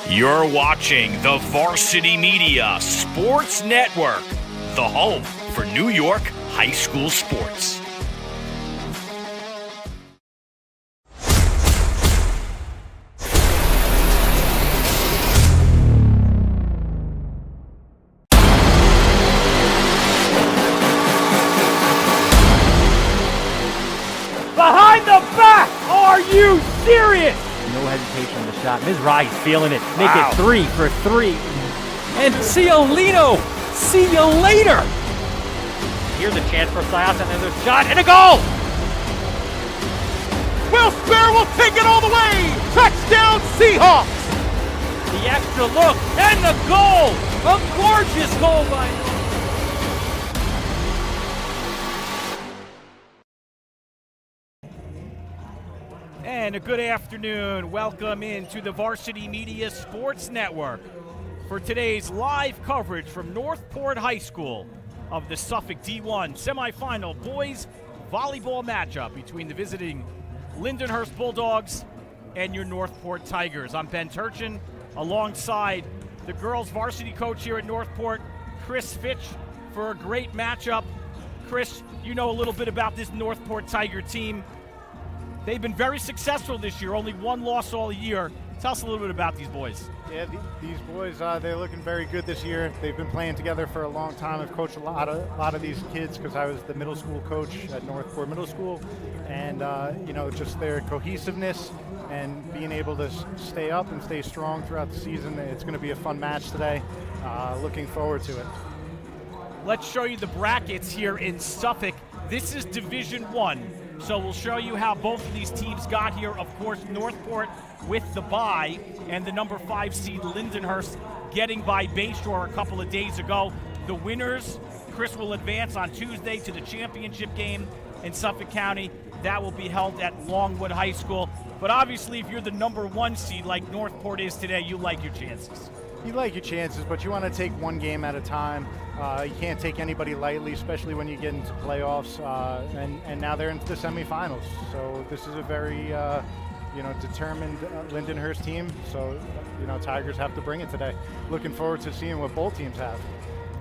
You're watching the Varsity Media Sports Network, the home for New York high school sports. Behind the back! Are you serious? No hesitation on the shot. Ms. Rye's feeling it. Make it 3 for 3. And Ciolino, see you later. Here's a chance for Sias, and then there's a shot and a goal. Will Spare will take it all the way. Touchdown Seahawks. The extra look and the goal. A gorgeous goal by And a good afternoon. Welcome into the Varsity Media Sports Network for today's live coverage from Northport High School of the Suffolk D1 semifinal boys volleyball matchup between the visiting Lindenhurst Bulldogs and your Northport Tigers. I'm Ben Turchin alongside the girls varsity coach here at Northport, Chris Fitch, for a great matchup. Chris, you know a little bit about this Northport Tiger team. They've been very successful this year, only one loss all year. Tell us a little bit about these boys. Yeah, these boys, they're looking very good this year. They've been playing together for a long time. I've coached a lot of these kids because I was the middle school coach at Northport Middle School. And, just their cohesiveness and being able to stay up and stay strong throughout the season. It's going to be a fun match today. Looking forward to it. Let's show you the brackets here in Suffolk. This is Division I. So we'll show you how both of these teams got here. Of course, Northport with the bye, and the number 5 seed Lindenhurst getting by Bayshore a couple of days ago. The winners, Chris, will advance on Tuesday to the championship game in Suffolk County. That will be held at Longwood High School. But obviously, if you're the number 1 seed like Northport is today, you like your chances. You like your chances, but you want to take one game at a time. You can't take anybody lightly, especially when you get into playoffs. And now they're into the semifinals. So this is a very, determined Lindenhurst team. So, Tigers have to bring it today. Looking forward to seeing what both teams have.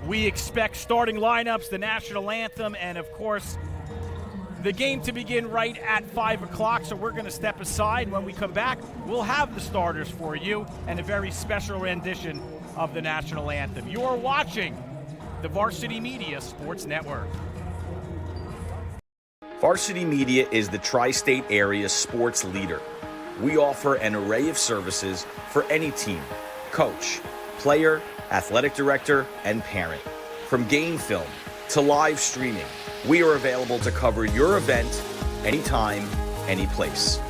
We expect starting lineups, the national anthem, and of course, the game to begin right at 5 o'clock, so we're going to step aside. When we come back, we'll have the starters for you and a very special rendition of the national anthem. You're watching the Varsity Media Sports Network. Varsity Media is the tri-state area sports leader. We offer an array of services for any team, coach, player, athletic director, and parent. From game film to live streaming, we are available to cover your event anytime, any place.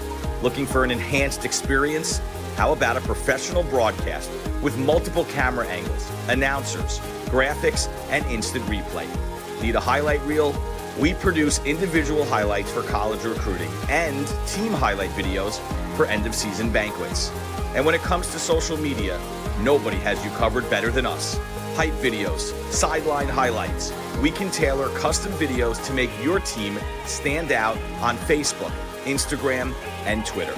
Looking for an enhanced experience? How about a professional broadcast with multiple camera angles, announcers, graphics, and instant replay? Need a highlight reel? We produce individual highlights for college recruiting and team highlight videos for end-of-season banquets. And when it comes to social media, nobody has you covered better than us. Hype videos, sideline highlights. We can tailor custom videos to make your team stand out on Facebook, Instagram, and Twitter.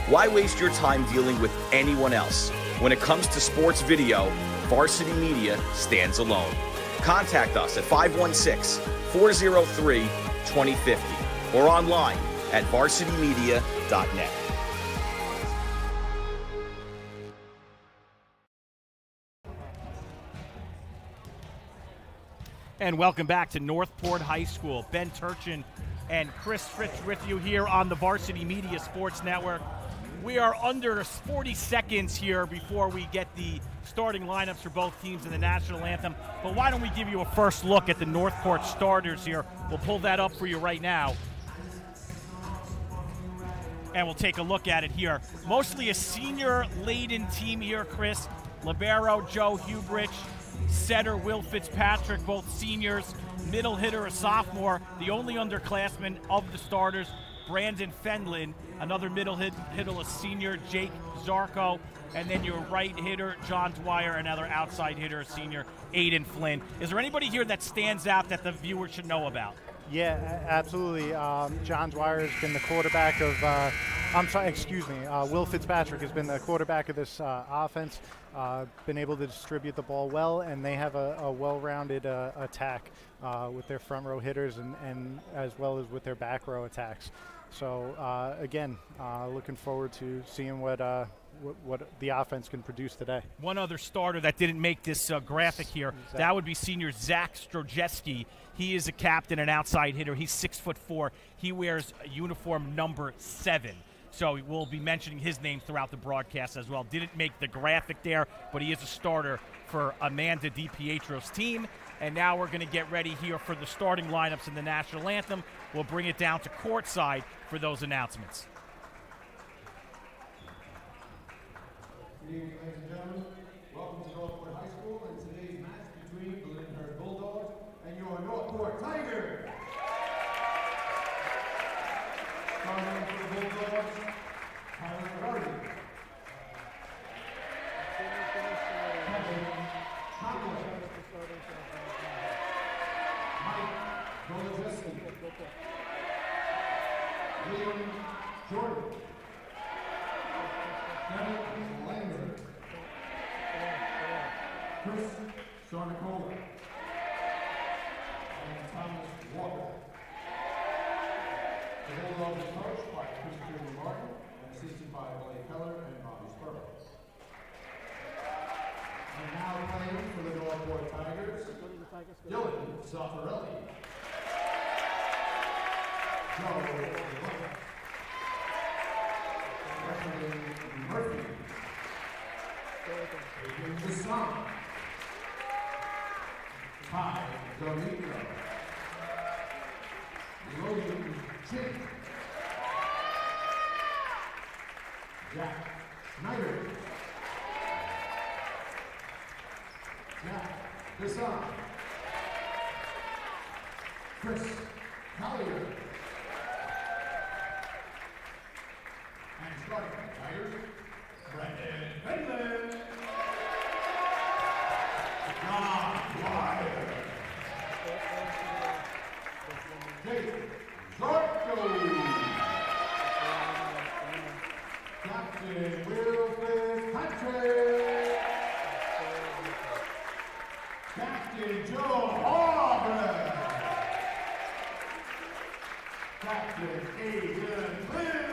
Why waste your time dealing with anyone else? When it comes to sports video, Varsity Media stands alone. Contact us at 516-403-2050 or online at varsitymedia.net. And welcome back to Northport High School. Ben Turchin and Chris Fitch with you here on the Varsity Media Sports Network. We are under 40 seconds here before we get the starting lineups for both teams in the national anthem. But why don't we give you a first look at the Northport starters here. We'll pull that up for you right now. And we'll take a look at it here. Mostly a senior-laden team here, Chris. Libero, Joe Hubrich. Setter Will Fitzpatrick, both seniors. Middle hitter, a sophomore. The only underclassman of the starters, Brandon Fenlon. Another middle hitter, a senior, Jake Zarko. And then your right hitter, John Dwyer. Another outside hitter, a senior, Aiden Flynn. Is there anybody here that stands out that the viewer should know about? Yeah, absolutely. John Dwyer has been the quarterback of I'm sorry, excuse me. Will Fitzpatrick has been the quarterback of this offense, been able to distribute the ball well, and they have a well-rounded attack with their front row hitters and as well as with their back row attacks. So again, looking forward to seeing what the offense can produce today. One other starter that didn't make this graphic here, that would be senior Zach Strojeski. He is a captain, an outside hitter. He's 6'4". He wears uniform number 7. So we'll be mentioning his name throughout the broadcast as well. Didn't make the graphic there, but he is a starter for Amanda DiPietro's team. And now we're going to get ready here for the starting lineups in the national anthem. We'll bring it down to courtside for those announcements. Good evening, ladies and gentlemen. Welcome to Northport High School and today's match between the Lindenhurst Bulldogs and your Northport Tigers. Starting for the Bulldogs, Tyler Garden. Mike Golojeski. Liam Jordan. Kevin Langer. Chris Sarnicola. And Thomas Walker. The Bulldogs is coached by Christopher Martin and assisted by Blake Keller and Bobby Spurlow. And now playing for the Northport Tigers, Dylan Zaffarelli. Joe Reverend Murphy. Adrian Gasson. Ty D'Amico. Logan Chin. Jack Snyder. Jack Gasson. Chris Collier. And starting the Tigers, Brendan Finland. John Wire. Jake Zorko. Captain Will Fitzpatrick. Captain Joe Aubrey. Captain Adrian Flynn.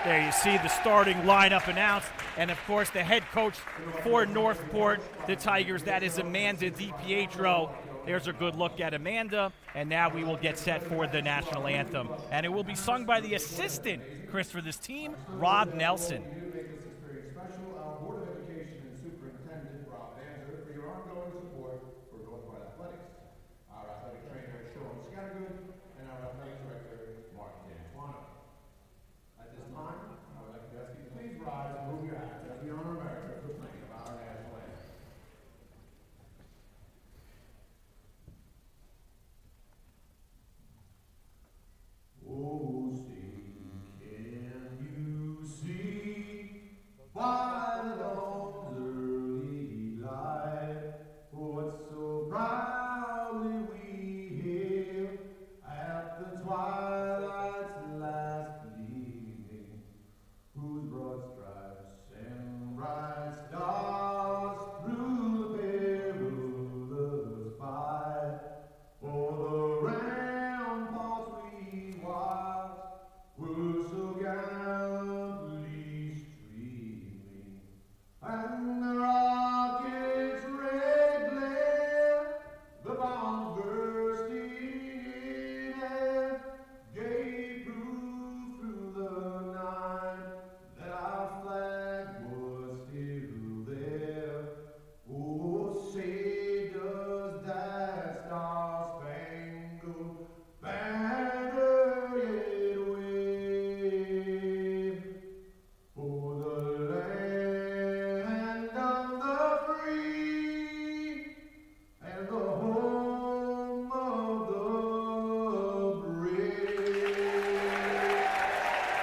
There you see the starting lineup announced, and of course the head coach for Northport, the Tigers, that is Amanda DiPietro. There's a good look at Amanda, and now we will get set for the national anthem. And it will be sung by the assistant, Chris, for this team, Rob Nelson.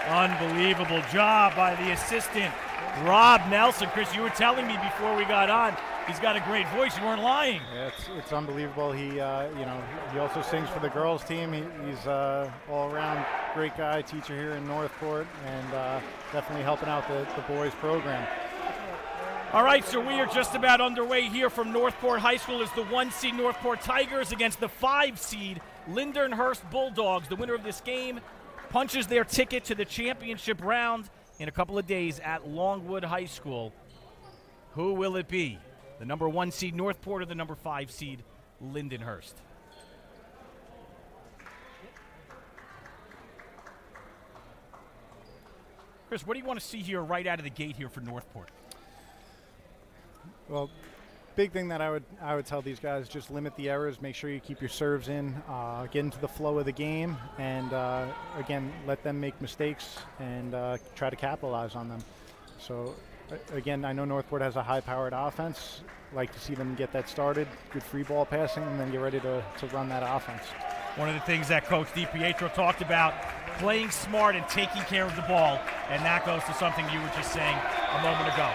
Unbelievable job by the assistant, Rob Nelson. Chris, you were telling me before we got on, he's got a great voice. You weren't lying. Yeah, it's unbelievable. He he also sings for the girls team. He's all-around great guy, teacher here in Northport, and definitely helping out the boys program. All right, so we are just about underway here from Northport High School as the 1 seed Northport Tigers against the 5 seed Lindenhurst Bulldogs. The winner of this game punches their ticket to the championship round in a couple of days at Longwood High School. Who will it be? The number 1 seed Northport or the number 5 seed Lindenhurst? Chris, what do you want to see here right out of the gate here for Northport? Well, big thing that I would tell these guys, just limit the errors, make sure you keep your serves in, get into the flow of the game, and again, let them make mistakes and try to capitalize on them. So again, I know Northport has a high-powered offense. Like to see them get that started, good free ball passing, and then get ready to run that offense. One of the things that Coach DiPietro talked about, playing smart and taking care of the ball, and that goes to something you were just saying a moment ago.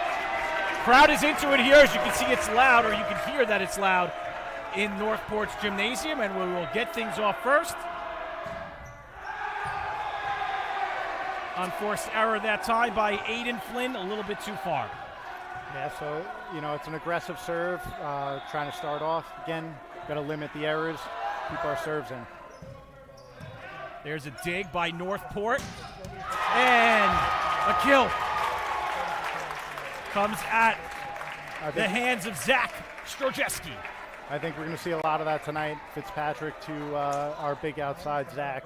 Crowd is into it here. As you can see, it's loud, or you can hear that it's loud in Northport's gymnasium, and we will get things off first. Unforced error that time by Aiden Flynn, a little bit too far. Yeah, so, it's an aggressive serve, trying to start off. Again, got to limit the errors, keep our serves in. There's a dig by Northport, and a kill. Comes at the hands of Zach Strojewski. I think we're going to see a lot of that tonight. Fitzpatrick to our big outside Zach.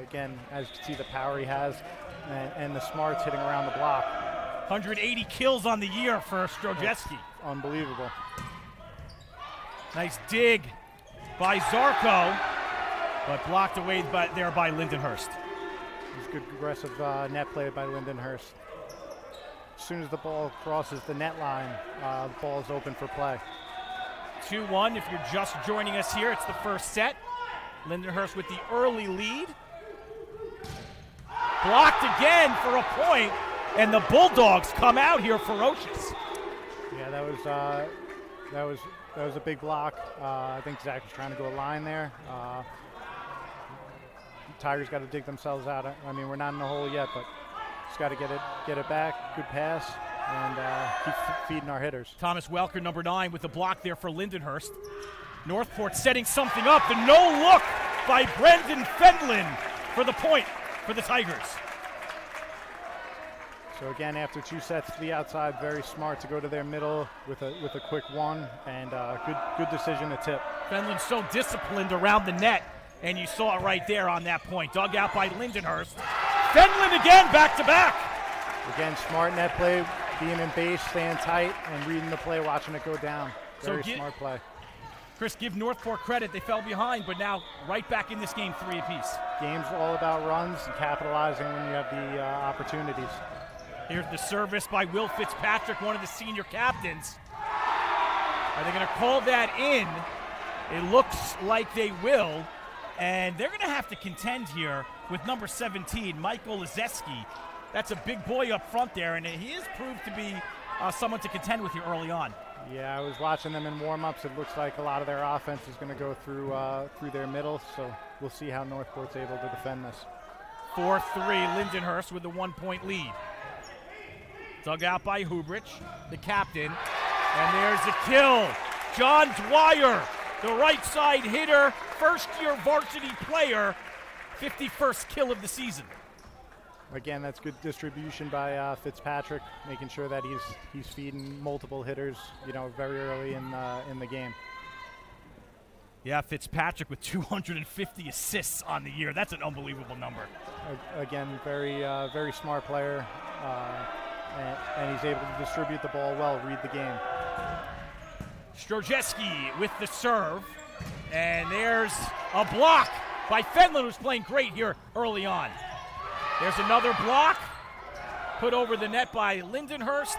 Again, as you can see, the power he has and the smarts hitting around the block. 180 kills on the year for Strojewski. Unbelievable. Nice dig by Zarko, but blocked away there by Lindenhurst. It was good aggressive net play by Lindenhurst. As soon as the ball crosses the net line, the ball is open for play. 2-1 if you're just joining us here. It's the first set. Lindenhurst with the early lead. Blocked again for a point, and the Bulldogs come out here ferocious. Yeah, that was a big block. I think Zach was trying to go a line there. Tigers got to dig themselves out. I mean, we're not in the hole yet, but just got to get it back. Good pass, and keep feeding our hitters. Thomas Welker, number 9, with the block there for Lindenhurst. Northport setting something up. The no-look by Brendan Fendlin for the point for the Tigers. So again, after 2 sets to the outside, very smart to go to their middle with a quick one, and good decision to tip. Fendlin's so disciplined around the net, and you saw it right there on that point. Dug out by Lindenhurst. Fendlin again, back-to-back. Again, smart net play, being in base, staying tight, and reading the play, watching it go down. Very smart play. Chris, give Northport credit. They fell behind, but now right back in this game, 3 apiece. Game's all about runs and capitalizing when you have the opportunities. Here's the service by Will Fitzpatrick, one of the senior captains. Are they going to call that in? It looks like they will. And they're going to have to contend here with number 17, Michael Lazeski. That's a big boy up front there, and he has proved to be someone to contend with here early on. Yeah, I was watching them in warm-ups. It looks like a lot of their offense is going to go through their middle, so we'll see how Northport's able to defend this. 4-3, Lindenhurst with a 1-point lead. Dug out by Hubrich, the captain, and there's a kill. John Dwyer, the right side hitter, first-year varsity player, 51st kill of the season. Again, that's good distribution by Fitzpatrick, making sure that he's feeding multiple hitters, very early in the game. Yeah, Fitzpatrick with 250 assists on the year. That's an unbelievable number. Again, very smart player, and he's able to distribute the ball well, read the game. Strojewski with the serve, and there's a block by Fendlin, who's playing great here early on. There's another block put over the net by Lindenhurst,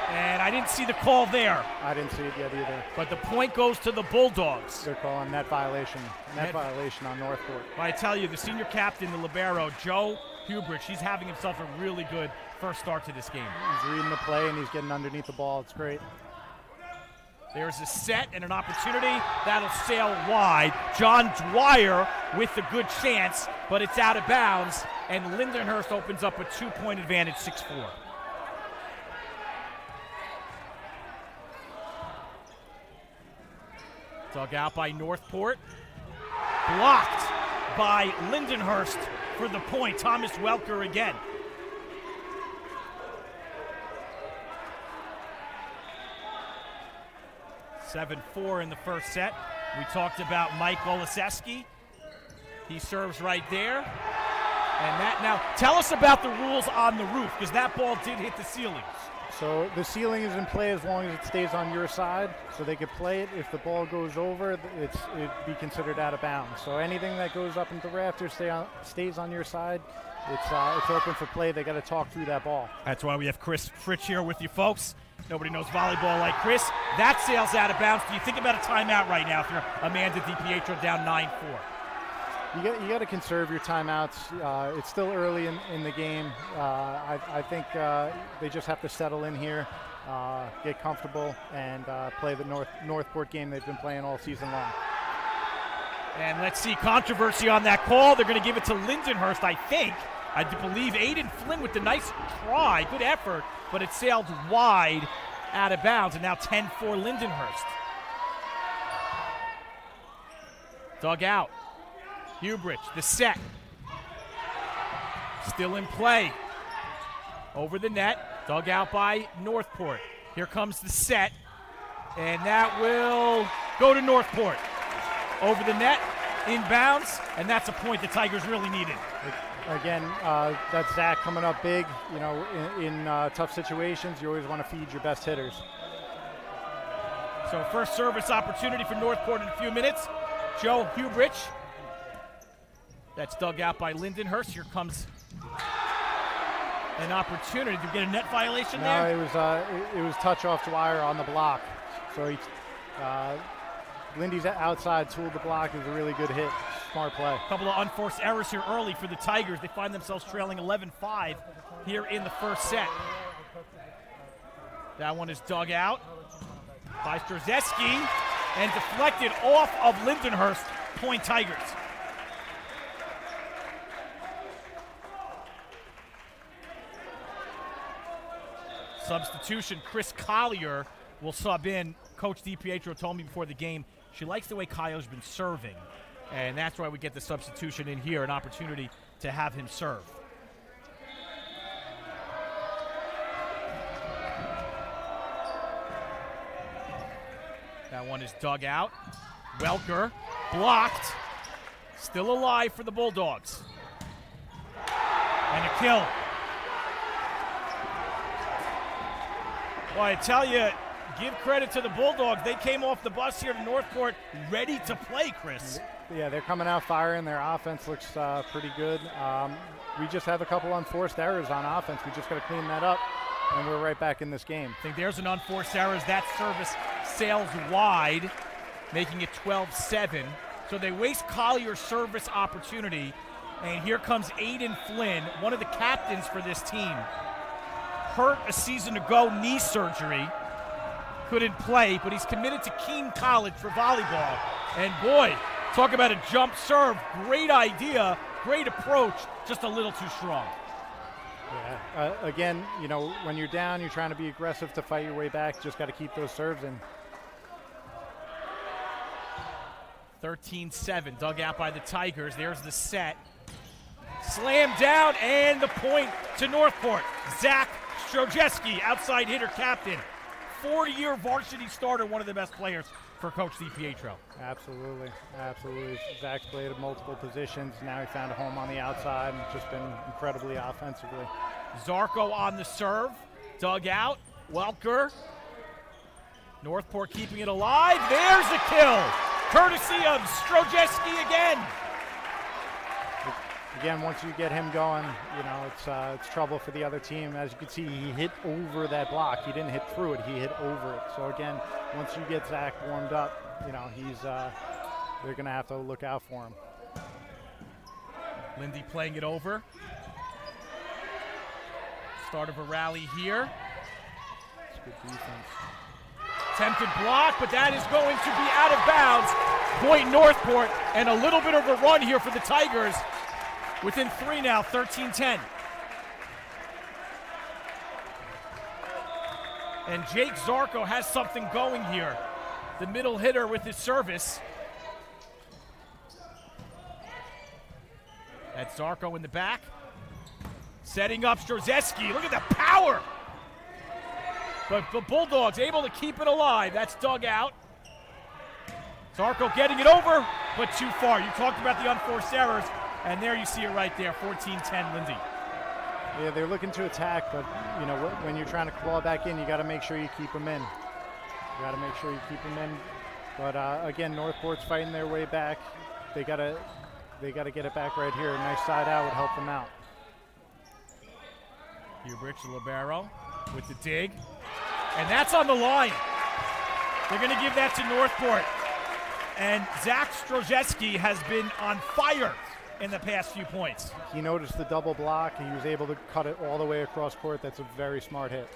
and I didn't see the call there. I didn't see it yet either. But the point goes to the Bulldogs. They're calling net violation. Net violation on Northport. Well, I tell you, the senior captain, the libero, Joe Hubridge, he's having himself a really good first start to this game. He's reading the play and he's getting underneath the ball. It's great. There's a set and an opportunity. That'll sail wide. John Dwyer with the good chance, but it's out of bounds, and Lindenhurst opens up a 2-point advantage, 6-4. Dug out by Northport. Blocked by Lindenhurst for the point. Thomas Welker again. (7-4) in the first set. We talked about Mike Goloseski. He serves right there. And that now, tell us about the rules on the roof, because that ball did hit the ceiling. So the ceiling is in play as long as it stays on your side, so they could play it. If the ball goes over, it'd be considered out of bounds. So anything that goes up into the rafters stays on your side. It's open for play. They got to talk through that ball. That's why we have Chris Fritsch here with you folks. Nobody knows volleyball like Chris. That sails out of bounds. Do you think about a timeout right now if you're Amanda DiPietro down 9-4? You got to conserve your timeouts. It's still early in the game. I think they just have to settle in here, get comfortable, and play the Northport game they've been playing all season long. And let's see, controversy on that call. They're going to give it to Lindenhurst, I think. I believe Aiden Flynn with the nice try, good effort, but it sailed wide out of bounds, and now 10-4 Lindenhurst. Dug out. Hubridge, the set. Still in play. Over the net, dug out by Northport. Here comes the set, and that will go to Northport. Over the net, inbounds, and that's a point the Tigers really needed. Again, that's Zach coming up big. You know, in tough situations, you always want to feed your best hitters. So first service opportunity for Northport in a few minutes. Joe Hubridge. That's dug out by Lindenhurst. Here comes an opportunity. Did you get a net violation there? No, it was touch off Dwyer on the block. So Lindy's outside, tooled the block. It was a really good hit. Smart play. A couple of unforced errors here early for the Tigers. They find themselves trailing 11-5 here in the first set. That one is dug out by Strzeski and deflected off of Lindenhurst. Point Tigers. Substitution, Chris Collier will sub in. Coach DiPietro told me before the game she likes the way Collier's been serving, and that's why we get the substitution in here, an opportunity to have him serve. That one is dug out. Welker blocked. Still alive for the Bulldogs. And a kill. Well, I tell you, give credit to the Bulldogs. They came off the bus here to Northport ready to play, Chris. Yeah, they're coming out firing. Their offense looks pretty good. We just have a couple unforced errors on offense. We just got to clean that up, and we're right back in this game. I think there's an unforced error as that service sails wide, making it 12-7. So they waste Collier's service opportunity, and here comes Aiden Flynn, one of the captains for this team. Hurt a season ago, knee surgery, couldn't play, but he's committed to Keene College for volleyball. And boy, talk about a jump serve. Great idea, great approach, just a little too strong. Yeah, again, you know, when you're down, you're trying to be aggressive to fight your way back. Just got to keep those serves in. 13-7, dug out by the Tigers. There's the set. Slam down, and the point to Northport. Zach Strzeski, outside hitter captain. 4-year varsity starter, one of the best players for Coach DiPietro. Absolutely, absolutely. Zach's played at multiple positions. Now he found a home on the outside and just been incredibly offensively. Zarko on the serve, dug out. Welker. Northport keeping it alive. There's a kill, courtesy of Strzeski again. Again, once you get him going, you know, it's trouble for the other team. As you can see, he hit over that block. He didn't hit through it, he hit over it. So again, once you get Zach warmed up, you know, they're gonna have to look out for him. Lindy playing it over. Start of a rally here. It's good defense. Attempted block, but that is going to be out of bounds. Point Northport, and a little bit of a run here for the Tigers. Within 3 now, 13-10. And Jake Zarko has something going here. The middle hitter with his service. That's Zarko in the back. Setting up Strzeski. Look at the power. But the Bulldogs able to keep it alive. That's dug out. Zarko getting it over, but too far. You talked about the unforced errors, and there you see it right there, 14-10, Lindsay. Yeah, they're looking to attack, but you know when you're trying to claw back in, you got to make sure you keep them in. But again, Northport's fighting their way back. They gotta get it back right here. A nice side out would help them out. Hubrich Libero with the dig. And that's on the line. They're going to give that to Northport. And Zach Strzeski has been on fire in the past few points. He noticed the double block. He was able to cut it all the way across court. That's a very smart hit.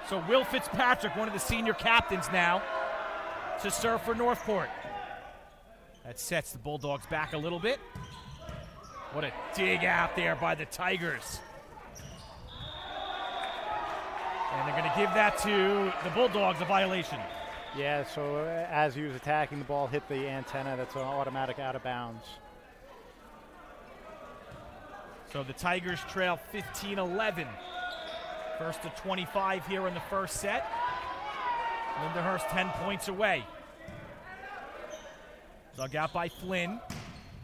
So Will Fitzpatrick, one of the senior captains now, to serve for Northport. That sets the Bulldogs back a little bit. What a dig out there by the Tigers. And they're going to give that to the Bulldogs, a violation. Yeah, so as he was attacking, the ball hit the antenna. That's an automatic out of bounds. So the Tigers trail 15-11. First to 25 here in the first set. Lindenhurst 10 points away. Dug out by Flynn.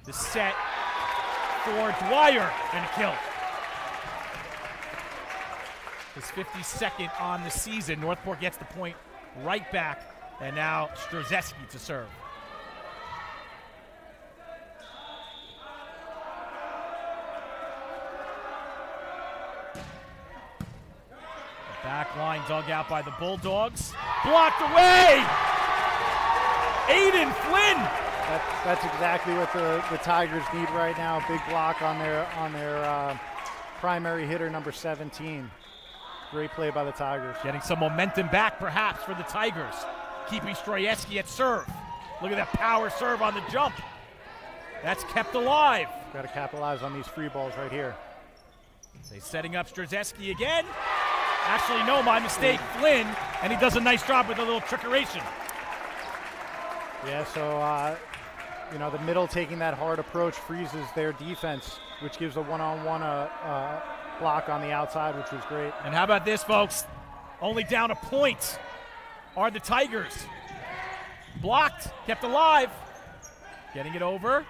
The set for Dwyer and a kill. His 52nd on the season. Northport gets the point right back, and now Strzeski to serve. The back line dug out by the Bulldogs. Blocked away! Aiden Flynn! That's exactly what the Tigers need right now. Big block on their primary hitter, number 17. Great play by the Tigers. Getting some momentum back, perhaps, for the Tigers. Keeping Strzeski at serve. Look at that power serve on the jump. That's kept alive. Got to capitalize on these free balls right here. They're setting up Strzeski again. Actually, no, my mistake, Flynn, and he does a nice job with a little trickeration. Yeah, so, you know, the middle taking that hard approach freezes their defense, which gives a one-on-one block on the outside, which was great. And how about this, folks? Only down a point are the Tigers. Blocked, kept alive. Getting it over.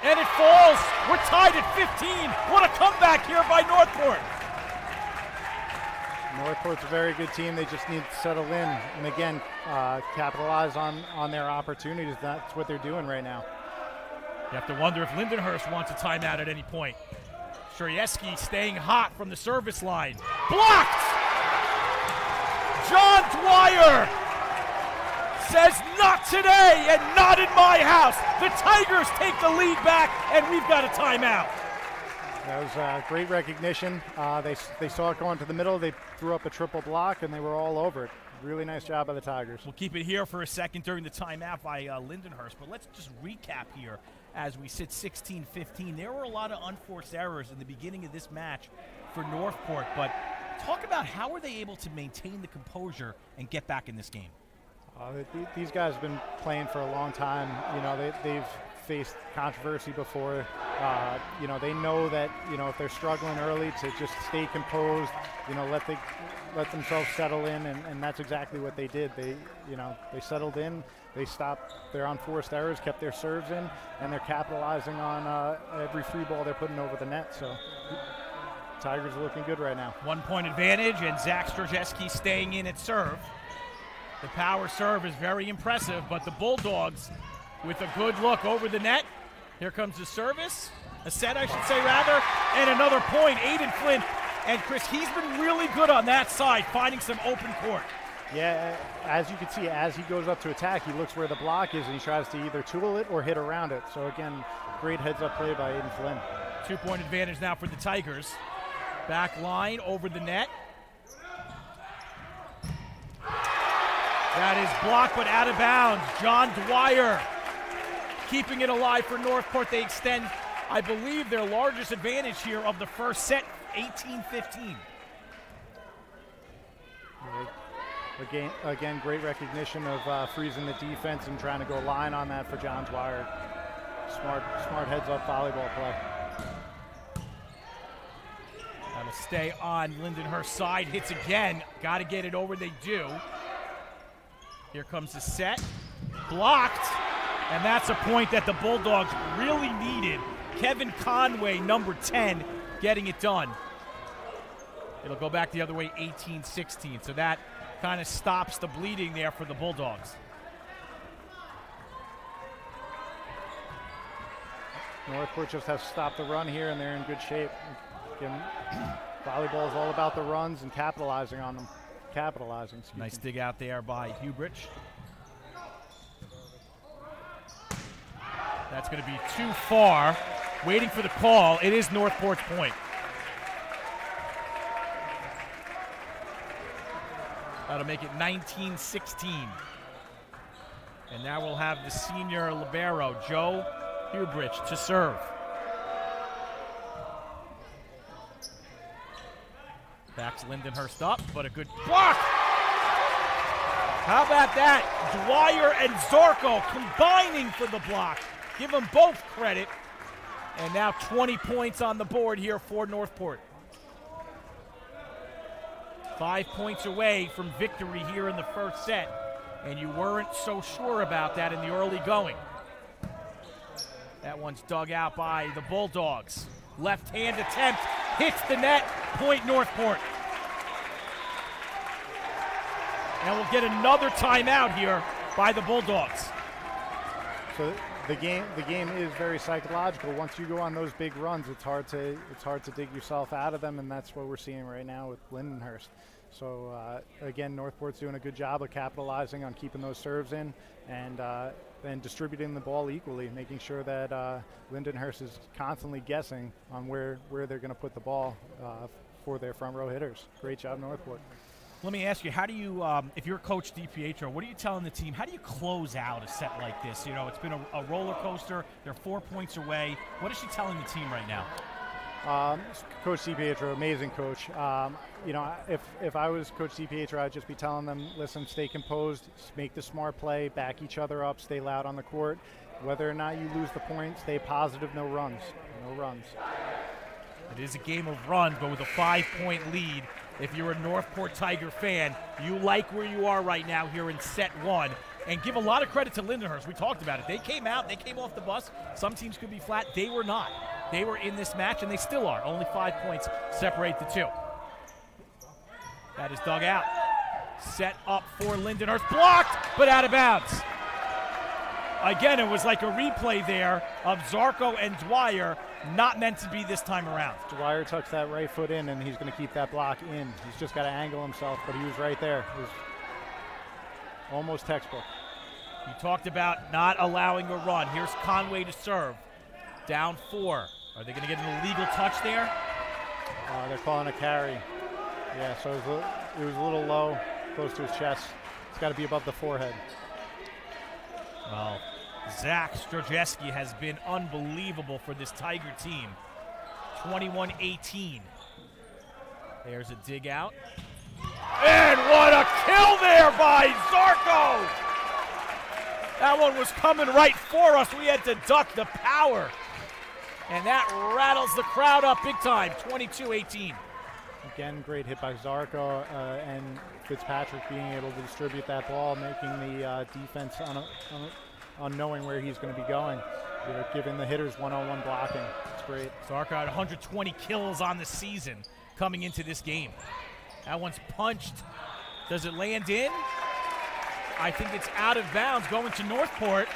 And it falls. We're tied at 15. What a comeback here by Northport. Northport's a very good team. They just need to settle in and, again, capitalize on their opportunities. That's what they're doing right now. You have to wonder if Lindenhurst wants a timeout at any point. Strzeski staying hot from the service line. Blocked! John Dwyer says, not today and not in my house. The Tigers take the lead back, and we've got a timeout. That was great recognition. They saw it going to the middle. They threw up a triple block, and they were all over it. Really nice job by the Tigers. We'll keep it here for a second during the timeout by Lindenhurst, but let's just recap here as we sit 16-15. There were a lot of unforced errors in the beginning of this match for Northport, but talk about how were they able to maintain the composure and get back in this game? These guys have been playing for a long time. You know, they've faced controversy before. You know, they know that, you know, if they're struggling early, to just stay composed, you know, let themselves settle in, and that's exactly what they did. They settled in, they stopped their unforced errors, kept their serves in, and they're capitalizing on every free ball they're putting over the net. So Tigers are looking good right now. 1 point advantage, and Zach Strzeski staying in at serve. The power serve is very impressive, but the Bulldogs with a good look over the net. Here comes the service, a set I should say rather, and another point. Aiden Flynn, and Chris, he's been really good on that side, finding some open court. Yeah, as you can see, as he goes up to attack, he looks where the block is and he tries to either tool it or hit around it. So again, great heads-up play by Aiden Flynn. 2-point advantage now for the Tigers. Back line over the net. That is blocked but out of bounds. John Dwyer keeping it alive for Northport. They extend, I believe, their largest advantage here of the first set, 18-15. Again, great recognition of freezing the defense and trying to go line on that for John Dwyer. Smart heads-up volleyball play. That'll stay on Lindenhurst's side. Hits again. Got to get it over. They do. Here comes the set. Blocked. And that's a point that the Bulldogs really needed. Kevin Conway, number 10, getting it done. It'll go back the other way, 18-16. So that kind of stops the bleeding there for the Bulldogs. Northport just has to stop the run here, and they're in good shape. Again, volleyball is all about the runs and capitalizing on them. Nice dig out there by Hubrich. That's going to be too far. Waiting for the call. It is Northport's point. That'll make it 19-16. And now we'll have the senior libero, Joe Hubrich, to serve. Backs Lindenhurst up, but a good block. How about that? Dwyer and Zarko combining for the block. Give them both credit. And now 20 points on the board here for Northport. 5 points away from victory here in the first set. And you weren't so sure about that in the early going. That one's dug out by the Bulldogs. Left-hand attempt, hits the net, point Northport. And we'll get another timeout here by the Bulldogs. So the game is very psychological. Once you go on those big runs, it's hard to dig yourself out of them, and that's what we're seeing right now with Lindenhurst. So again, Northport's doing a good job of capitalizing on keeping those serves in and distributing the ball equally, making sure that Lindenhurst is constantly guessing on where they're going to put the ball for their front row hitters. Great job, Northport. Let me ask you, how do you, if you're Coach DiPietro, what are you telling the team? How do you close out a set like this? You know, it's been a roller coaster. They're 4 points away. What is she telling the team right now? Coach DiPietro, amazing coach. You know, if I was Coach DiPietro, I'd just be telling them, listen, stay composed, make the smart play, back each other up, stay loud on the court. Whether or not you lose the point, stay positive, no runs. No runs. It is a game of runs, but with a 5-point lead. If you're a Northport Tiger fan, you like where you are right now here in set one. And give a lot of credit to Lindenhurst. We talked about it. They came out, they came off the bus. Some teams could be flat. They were not. They were in this match, and they still are. Only 5 points separate the two. That is dug out. Set up for Lindenhurst. Blocked, but out of bounds. Again, it was like a replay there of Zarko and Dwyer, not meant to be this time around. Dwyer tucks that right foot in, and he's going to keep that block in. He's just got to angle himself, but he was right there. It was almost textbook. You talked about not allowing a run. Here's Conway to serve. Down 4. Are they going to get an illegal touch there? They're calling a carry. Yeah, so it was a little low, close to his chest. It's got to be above the forehead. Well, Zach Strojewski has been unbelievable for this Tiger team. 21-18. There's a dig out. And what a kill there by Zarko! That one was coming right for us. We had to duck the power. And that rattles the crowd up big time, 22-18. Again, great hit by Zarko and Fitzpatrick being able to distribute that ball, making the defense unknowing where he's going to be going. Giving the hitters one-on-one blocking. It's great. Zarko had 120 kills on the season coming into this game. That one's punched. Does it land in? I think it's out of bounds going to Northport.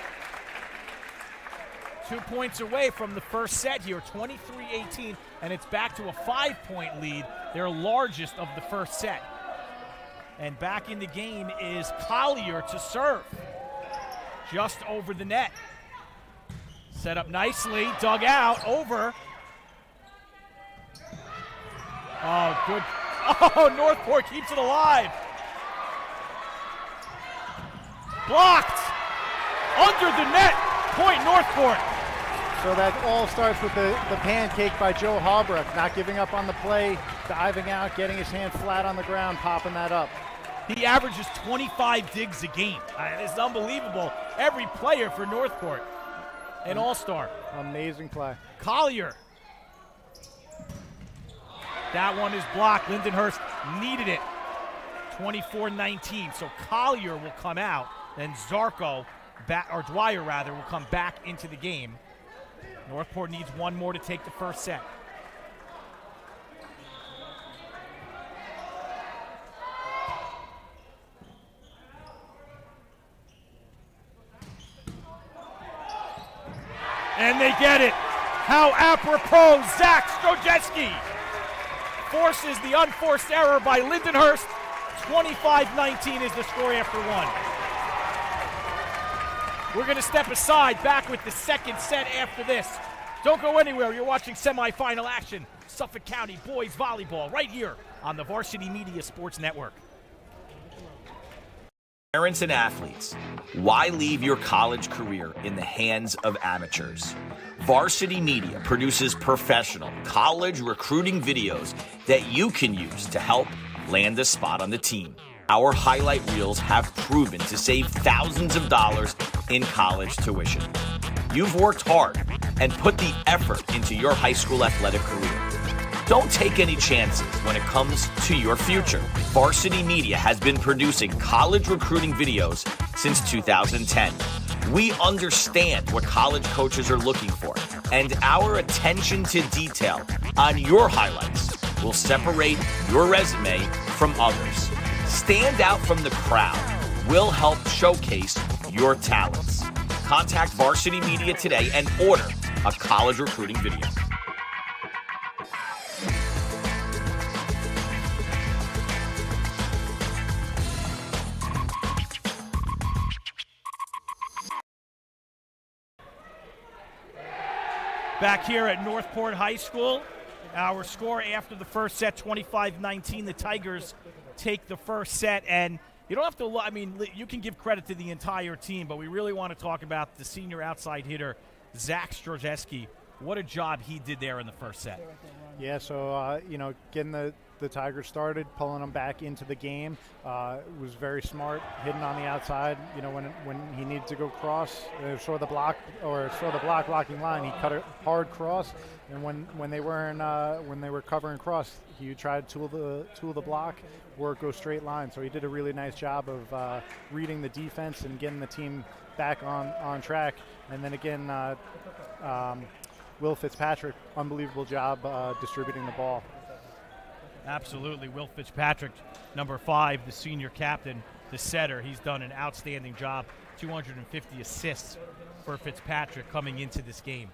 2 points away from the first set here, 23-18, and it's back to a 5-point lead, their largest of the first set. And back in the game is Collier to serve. Just over the net. Set up nicely, dug out, over. Oh, good. Oh, Northport keeps it alive. Blocked. Under the net. Point Northport. So that all starts with the pancake by Joe Harbrook, not giving up on the play, diving out, getting his hand flat on the ground, popping that up. He averages 25 digs a game. It's unbelievable. Every player for Northport, an all-star. Amazing play. Collier. That one is blocked. Lindenhurst needed it. 24-19. So Collier will come out, then Zarko, Dwyer rather, will come back into the game. Northport needs one more to take the first set. And they get it. How apropos, Zach Strojeski forces the unforced error by Lindenhurst. 25-19 is the score after one. We're going to step aside, back with the second set after this. Don't go anywhere. You're watching semifinal action. Suffolk County Boys Volleyball right here on the Varsity Media Sports Network. Parents and athletes, why leave your college career in the hands of amateurs? Varsity Media produces professional college recruiting videos that you can use to help land a spot on the team. Our highlight reels have proven to save thousands of dollars in college tuition. You've worked hard and put the effort into your high school athletic career. Don't take any chances when it comes to your future. Varsity Media has been producing college recruiting videos since 2010. We understand what college coaches are looking for, and our attention to detail on your highlights will separate your resume from others. Stand out from the crowd. We'll help showcase your talents. Contact Varsity Media today and order a college recruiting video. Back here at Northport High School, our score after the first set, 25-19. The Tigers take the first set, and you don't have to, I mean, you can give credit to the entire team, but we really want to talk about the senior outside hitter, Zach Strojeski. What a job he did there in the first set. Yeah, so, getting the Tigers started, pulling them back into the game, was very smart, hitting on the outside. When he needed to go cross, saw the block blocking line, he cut a hard cross, and when they were covering cross, he tried to tool the block or go straight line. So he did a really nice job of reading the defense and getting the team back on track. And then again, Will Fitzpatrick, unbelievable job distributing the ball. Absolutely. Will Fitzpatrick, number 5, the senior captain, the setter. He's done an outstanding job. 250 assists for Fitzpatrick coming into this game.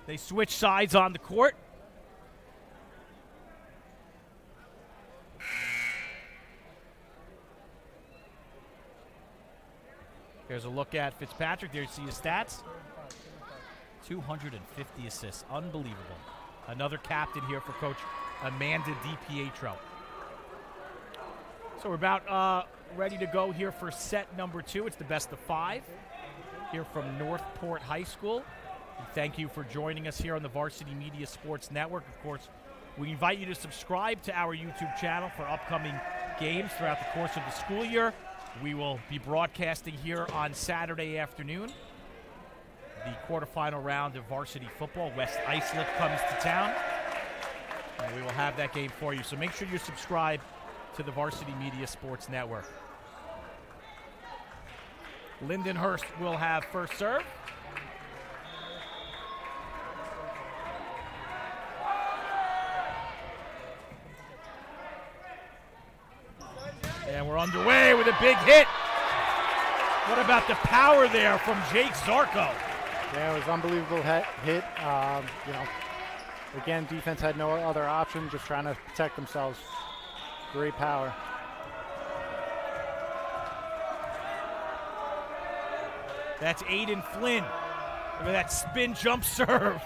They switch sides on the court. Here's a look at Fitzpatrick. There you see his stats. 250 assists. Unbelievable. Another captain here for Coach Amanda DiPietro. So we're about ready to go here for set number 2. It's the best of 5 here from Northport High School. And thank you for joining us here on the Varsity Media Sports Network. Of course, we invite you to subscribe to our YouTube channel for upcoming games throughout the course of the school year. We will be broadcasting here on Saturday afternoon the quarterfinal round of varsity football. West Islip comes to town, and we will have that game for you. So make sure you subscribe to the Varsity Media Sports Network. Lindenhurst will have first serve. And we're underway with a big hit. What about the power there from Jake Zarko? Yeah, it was unbelievable hit. Again, defense had no other option, just trying to protect themselves. Great power. That's Aiden Flynn. Look at that spin jump serve.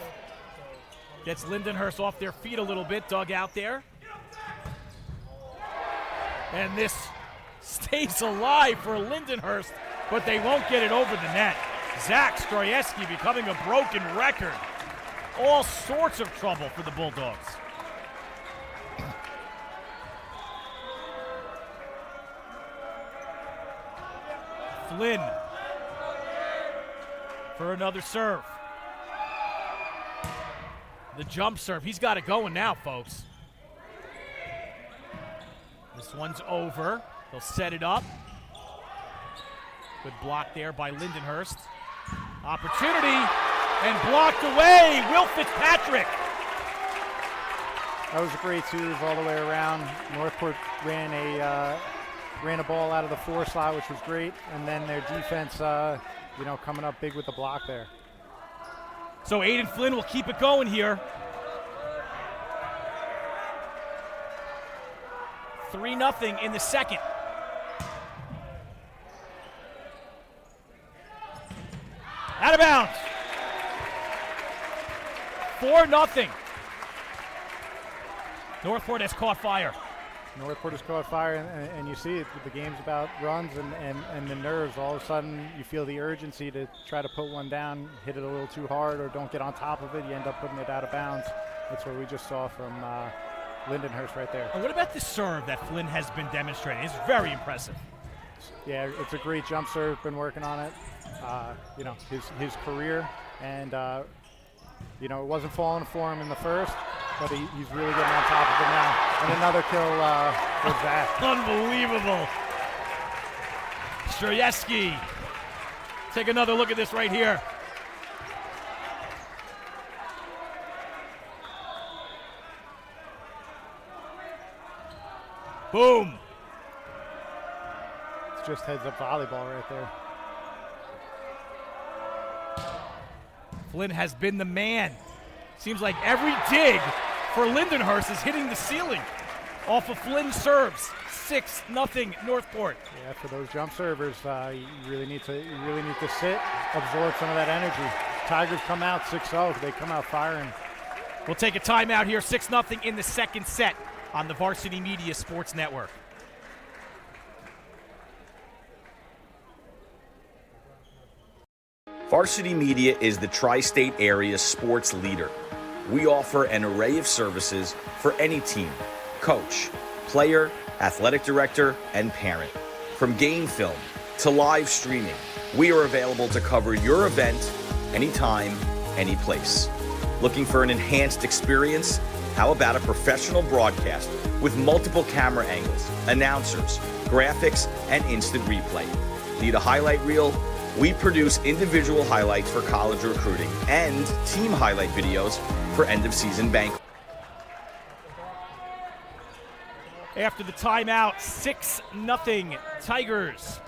Gets Lindenhurst off their feet a little bit, dug out there. And this stays alive for Lindenhurst, but they won't get it over the net. Zach Stroyeski becoming a broken record. All sorts of trouble for the Bulldogs. Flynn for another serve. The jump serve, he's got it going now, folks. This one's over. They'll set it up. Good block there by Lindenhurst. Opportunity, and blocked away. Will Fitzpatrick. That was a great series all the way around. Northport ran a ball out of the 4 slot, which was great, and then their defense, coming up big with the block there. So Aiden Flynn will keep it going here. 3-0 in the second. Out of bounds. 4-0. Northport has caught fire. Northport has caught fire, and you see it. The game's about runs and the nerves. All of a sudden, you feel the urgency to try to put one down, hit it a little too hard, or don't get on top of it. You end up putting it out of bounds. That's what we just saw from Lindenhurst right there. And what about the serve that Flynn has been demonstrating? It's very impressive. Yeah, it's a great jump serve. Been working on it. His career, and it wasn't falling for him in the first, but he's really getting on top of it now. And another kill for Zach. Unbelievable. Stroyeski. Take another look at this right here. Boom. It's just heads-up volleyball right there. Flynn has been the man. Seems like every dig for Lindenhurst is hitting the ceiling off of Flynn serves. 6-0 Northport. Yeah, for those jump servers, you really need to sit, absorb some of that energy. Tigers come out 6-0. They come out firing. We'll take a timeout here. 6-0 in the second set on the Varsity Media Sports Network. Varsity Media is the tri-state area sports leader. We offer an array of services for any team, coach, player, athletic director, and parent. From game film to live streaming, we are available to cover your event anytime, any place. Looking for an enhanced experience? How about a professional broadcast with multiple camera angles, announcers, graphics, and instant replay? Need a highlight reel? We produce individual highlights for college recruiting and team highlight videos for end-of-season banquets. After the timeout, 6-0 Tigers.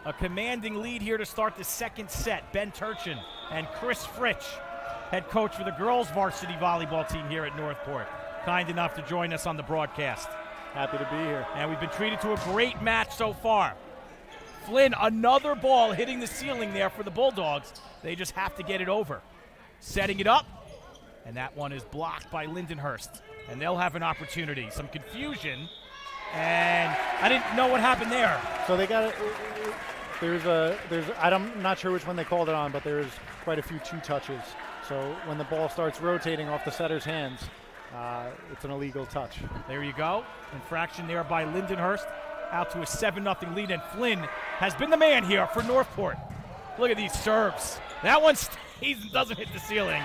A commanding lead here to start the second set. Ben Turchin and Chris Fritsch, head coach for the girls varsity volleyball team here at Northport, kind enough to join us on the broadcast. Happy to be here. And we've been treated to a great match so far. Flynn, another ball hitting the ceiling there for the Bulldogs. They just have to get it over. Setting it up, and that one is blocked by Lindenhurst. And they'll have an opportunity. Some confusion, and I didn't know what happened there. So they got it. I'm not sure which one they called it on, but there's quite a few 2 touches. So when the ball starts rotating off the setter's hands, it's an illegal touch. There you go. Infraction there by Lindenhurst. Out to a 7-0 lead, and Flynn has been the man here for Northport. Look at these serves. That one stays and doesn't hit the ceiling.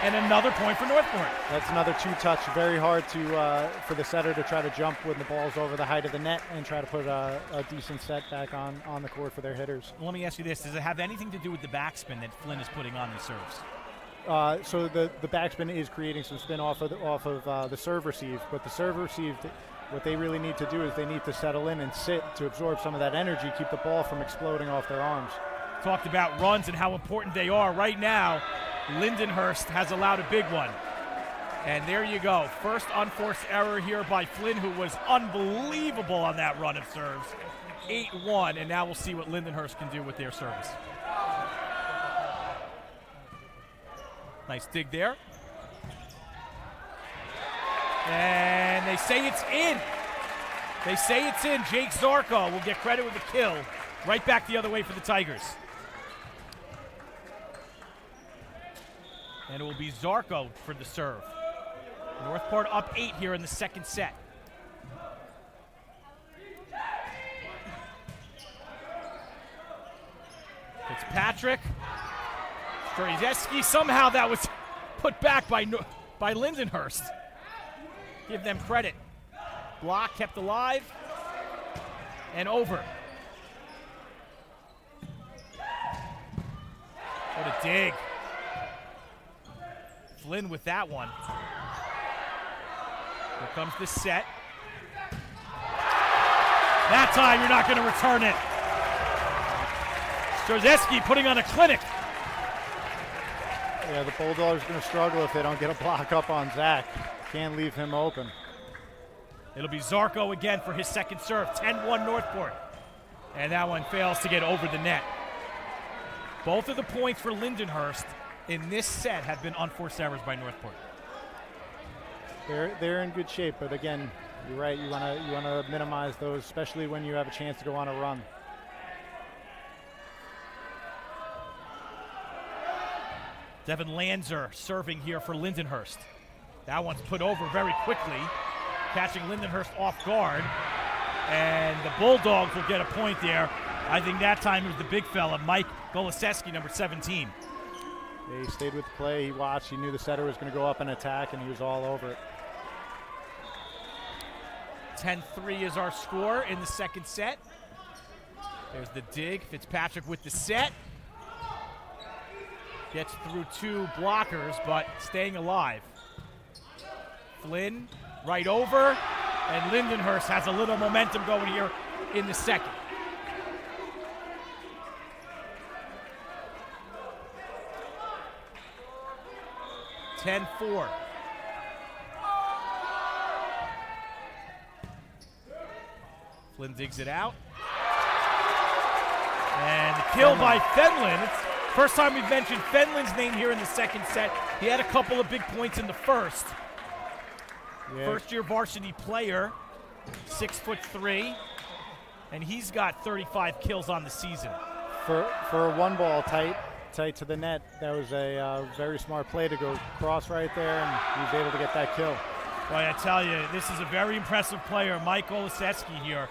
And another point for Northport. That's another 2-touch. Very hard for the setter to try to jump when the ball's over the height of the net and try to put a decent set back on the court for their hitters. Let me ask you this. Does it have anything to do with the backspin that Flynn is putting on these serves? So the backspin is creating some spin off of the serve receive, but the serve received, what they really need to do is they need to settle in and sit to absorb some of that energy, keep the ball from exploding off their arms. Talked about runs and how important they are. Right now, Lindenhurst has allowed a big one. And there you go. First unforced error here by Flynn, who was unbelievable on that run of serves. 8-1, and now we'll see what Lindenhurst can do with their service. Nice dig there. And they say it's in. They say it's in. Jake Zarko will get credit with a kill. Right back the other way for the Tigers. And it will be Zarko for the serve. Northport up 8 here in the second set. Fitzpatrick. Strzeski. Somehow that was put back by Lindenhurst. Give them credit. Block kept alive. And over. What a dig. Flynn with that one. Here comes the set. That time you're not going to return it. Strzeski putting on a clinic. Yeah, the Bulldogs are going to struggle if they don't get a block up on Zach. Can't leave him open. It'll be Zarko again for his second serve. 10-1 Northport. And that one fails to get over the net. Both of the points for Lindenhurst in this set have been unforced errors by Northport. They're in good shape, but again, you're right. You want to minimize those, especially when you have a chance to go on a run. Devin Lanzer serving here for Lindenhurst. That one's put over very quickly, catching Lindenhurst off guard. And the Bulldogs will get a point there. I think that time it was the big fella, Mike Goloseski, number 17. Yeah, he stayed with the play. He watched. He knew the setter was going to go up and attack, and he was all over it. 10-3 is our score in the second set. There's the dig. Fitzpatrick with the set. Gets through 2 blockers, but staying alive. Flynn right over, and Lindenhurst has a little momentum going here in the second. (10-4). Flynn digs it out. And the kill by Fenlon. It's first time we've mentioned Fenlon's name here in the second set. He had a couple of big points in the first. Yeah. First-year varsity player, 6'3", and he's got 35 kills on the season. For a one ball tight to the net, that was a very smart play to go cross right there, and he was able to get that kill. Boy, I tell you, this is a very impressive player, Mike Goloseski here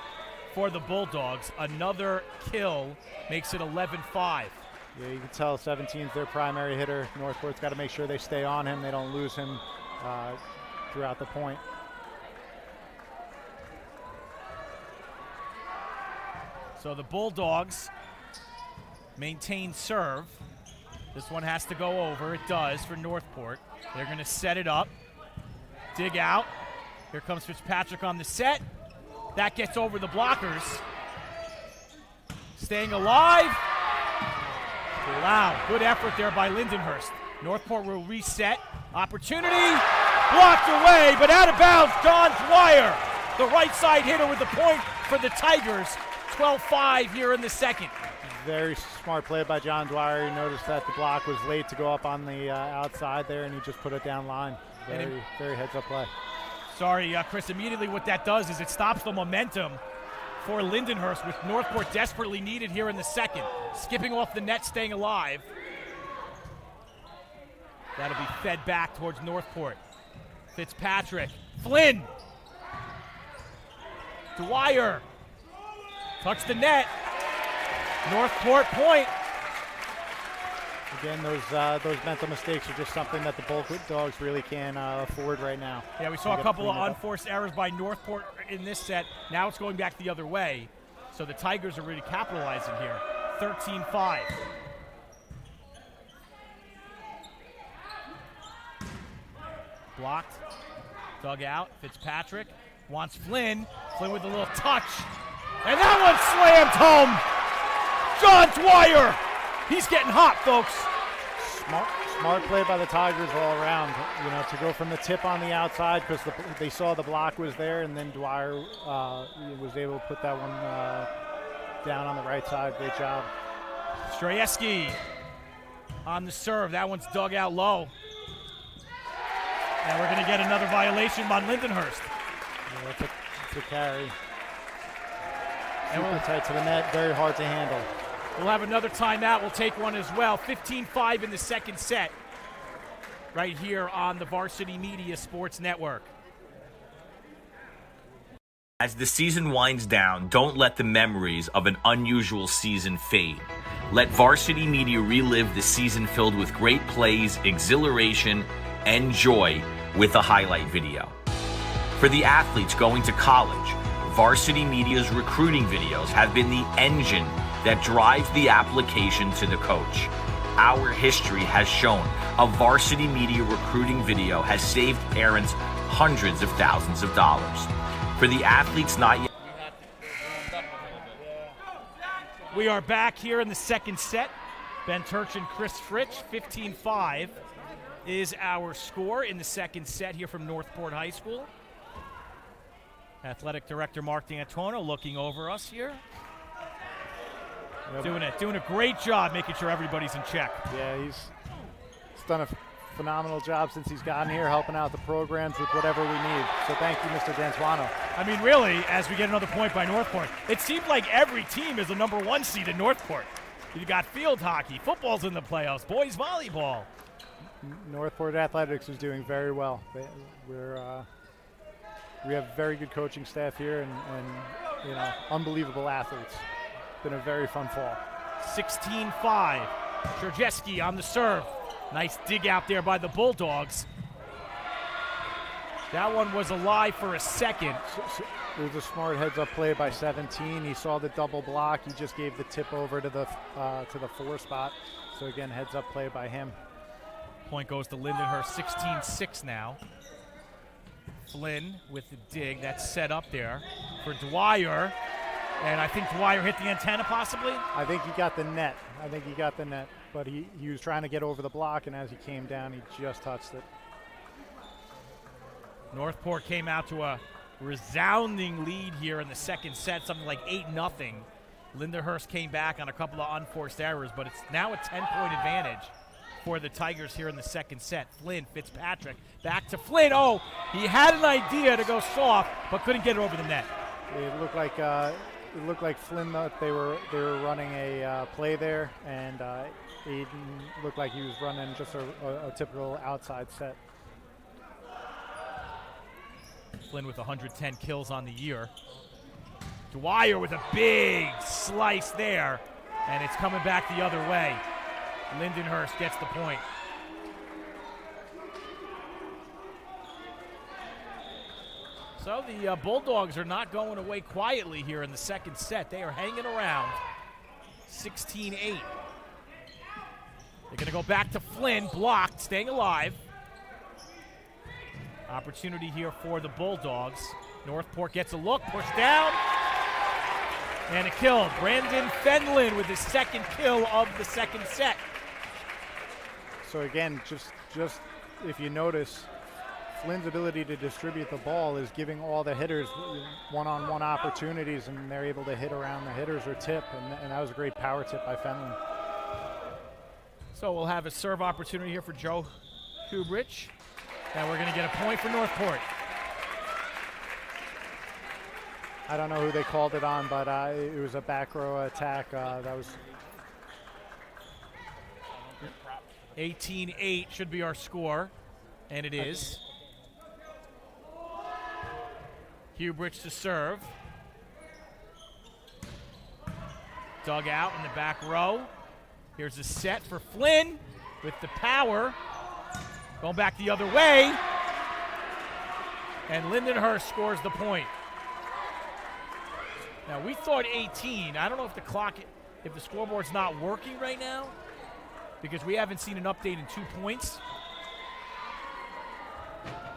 for the Bulldogs. Another kill makes it 11-5. Yeah, you can tell 17's their primary hitter. Northport's got to make sure they stay on him. They don't lose him throughout the point. So the Bulldogs maintain serve. This one has to go over. It does for Northport. They're going to set it up. Dig out. Here comes Fitzpatrick on the set. That gets over the blockers. Staying alive. Wow, good effort there by Lindenhurst. Northport will reset. Opportunity. Blocked away, but out of bounds. John Dwyer, the right side hitter with the point for the Tigers. 12-5 here in the second. Very smart play by John Dwyer. He noticed that the block was late to go up on the outside there, and he just put it down line. Very heads-up play. Sorry, Chris. Immediately what that does is it stops the momentum for Lindenhurst, with Northport desperately needed here in the second. Skipping off the net, staying alive. That'll be fed back towards Northport. Fitzpatrick. Flynn. Dwyer. Touch the net. Northport point. Again, those mental mistakes are just something that the Bulldogs really can't afford right now. Yeah, we saw a couple of unforced errors by Northport in this set. Now it's going back the other way. So the Tigers are really capitalizing here. 13-5. Blocked. Dug out. Fitzpatrick wants Flynn. Flynn with a little touch. And that one slammed home. John Dwyer. He's getting hot, folks. Smart play by the Tigers all around. You know, to go from the tip on the outside because they saw the block was there, and then Dwyer was able to put that one down on the right side. Great job. Strzeski on the serve. That one's dug out low. And we're going to get another violation on Lindenhurst. Yeah, that's a carry. Super tight to the net, very hard to handle. We'll have another timeout. We'll take one as well. 15-5 in the second set right here on the Varsity Media Sports Network. As the season winds down, don't let the memories of an unusual season fade. Let Varsity Media relive the season filled with great plays, exhilaration, and joy with a highlight video. For the athletes going to college, Varsity Media's recruiting videos have been the engine that drives the application to the coach. Our history has shown a Varsity Media recruiting video has saved parents hundreds of thousands of dollars. For the athletes not yet. We are back here in the second set. Ben Turch and Chris Fritsch, 15-5 is our score in the second set here from Northport High School. Athletic Director Mark D'Antuono looking over us here. Yep. Doing a great job making sure everybody's in check. Yeah, he's done a phenomenal job since he's gotten here, helping out the programs with whatever we need. So thank you, Mr. D'Antuono. I mean, really, as we get another point by Northport, it seems like every team is a number one seed in Northport. You got field hockey, football's in the playoffs, boys volleyball. Northport Athletics is doing very well. We have very good coaching staff here and unbelievable athletes. It's been a very fun fall. 16-5. Szerjeski on the serve. Nice dig out there by the Bulldogs. That one was alive for a second. It was a smart heads-up play by 17. He saw the double block. He just gave the tip over to the 4 spot. So again, heads-up play by him. Point goes to Lindenhurst, 16-6 now. Flynn with the dig. That's set up there for Dwyer. And I think Dwyer hit the antenna possibly? I think he got the net. But he was trying to get over the block, and as he came down, he just touched it. Northport came out to a resounding lead here in the second set, something like 8-0. Lindenhurst came back on a couple of unforced errors, but it's now a 10-point advantage for the Tigers here in the second set. Flynn, Fitzpatrick, back to Flynn. Oh, he had an idea to go soft, but couldn't get it over the net. It looked like Flynn thought they were running a play there, and Aiden looked like he was running just a typical outside set. Flynn with 110 kills on the year. Dwyer with a big slice there, and it's coming back the other way. Lindenhurst gets the point. So the Bulldogs are not going away quietly here in the second set. They are hanging around. 16-8. They're going to go back to Flynn, blocked, staying alive. Opportunity here for the Bulldogs. Northport gets a look, pushed down, and a kill. Brandon Fenlon with his second kill of the second set. So again, just if you notice, Flynn's ability to distribute the ball is giving all the hitters one-on-one opportunities, and they're able to hit around the hitters or tip, and that was a great power tip by Fenlon. So we'll have a serve opportunity here for Joe Hubrich, and we're going to get a point for Northport. I don't know who they called it on, but it was a back row attack. That was 18-8 should be our score, and it is. Hubrich to serve. Dug out in the back row. Here's a set for Flynn with the power. Going back the other way. And Lindenhurst scores the point. Now we thought 18. I don't know if the scoreboard's not working right now, because we haven't seen an update in 2 points.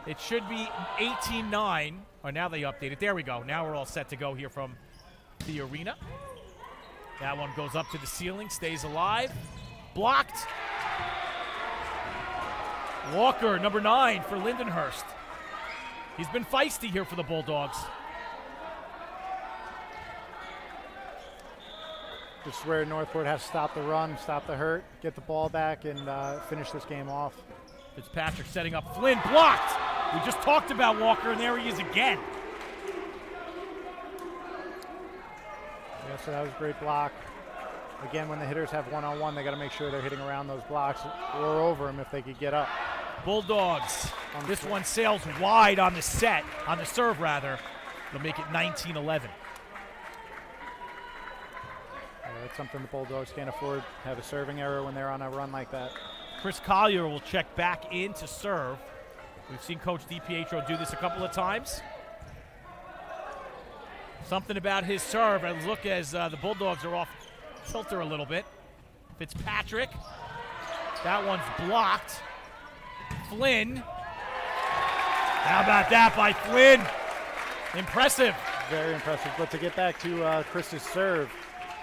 It should be 18-9. Oh, now they updated. There we go. Now we're all set to go here from the arena. That one goes up to the ceiling, stays alive. Blocked. Walker, number 9 for Lindenhurst. He's been feisty here for the Bulldogs. This is where Northport has to stop the run, stop the hurt, get the ball back, and finish this game off. Fitzpatrick setting up Flynn, blocked. We just talked about Walker, and there he is again. So that was a great block. Again, when the hitters have one-on-one, they got to make sure they're hitting around those blocks or over them if they could get up. Bulldogs. This one sails wide on the serve rather. It'll make it 19-11. That's something the Bulldogs can't afford, have a serving error when they're on a run like that. Chris Collier will check back in to serve. We've seen Coach DiPietro do this a couple of times. Something about his serve, and look as the Bulldogs are off kilter a little bit. Fitzpatrick, that one's blocked. Flynn, how about that by Flynn? Impressive. Very impressive, but to get back to Chris's serve,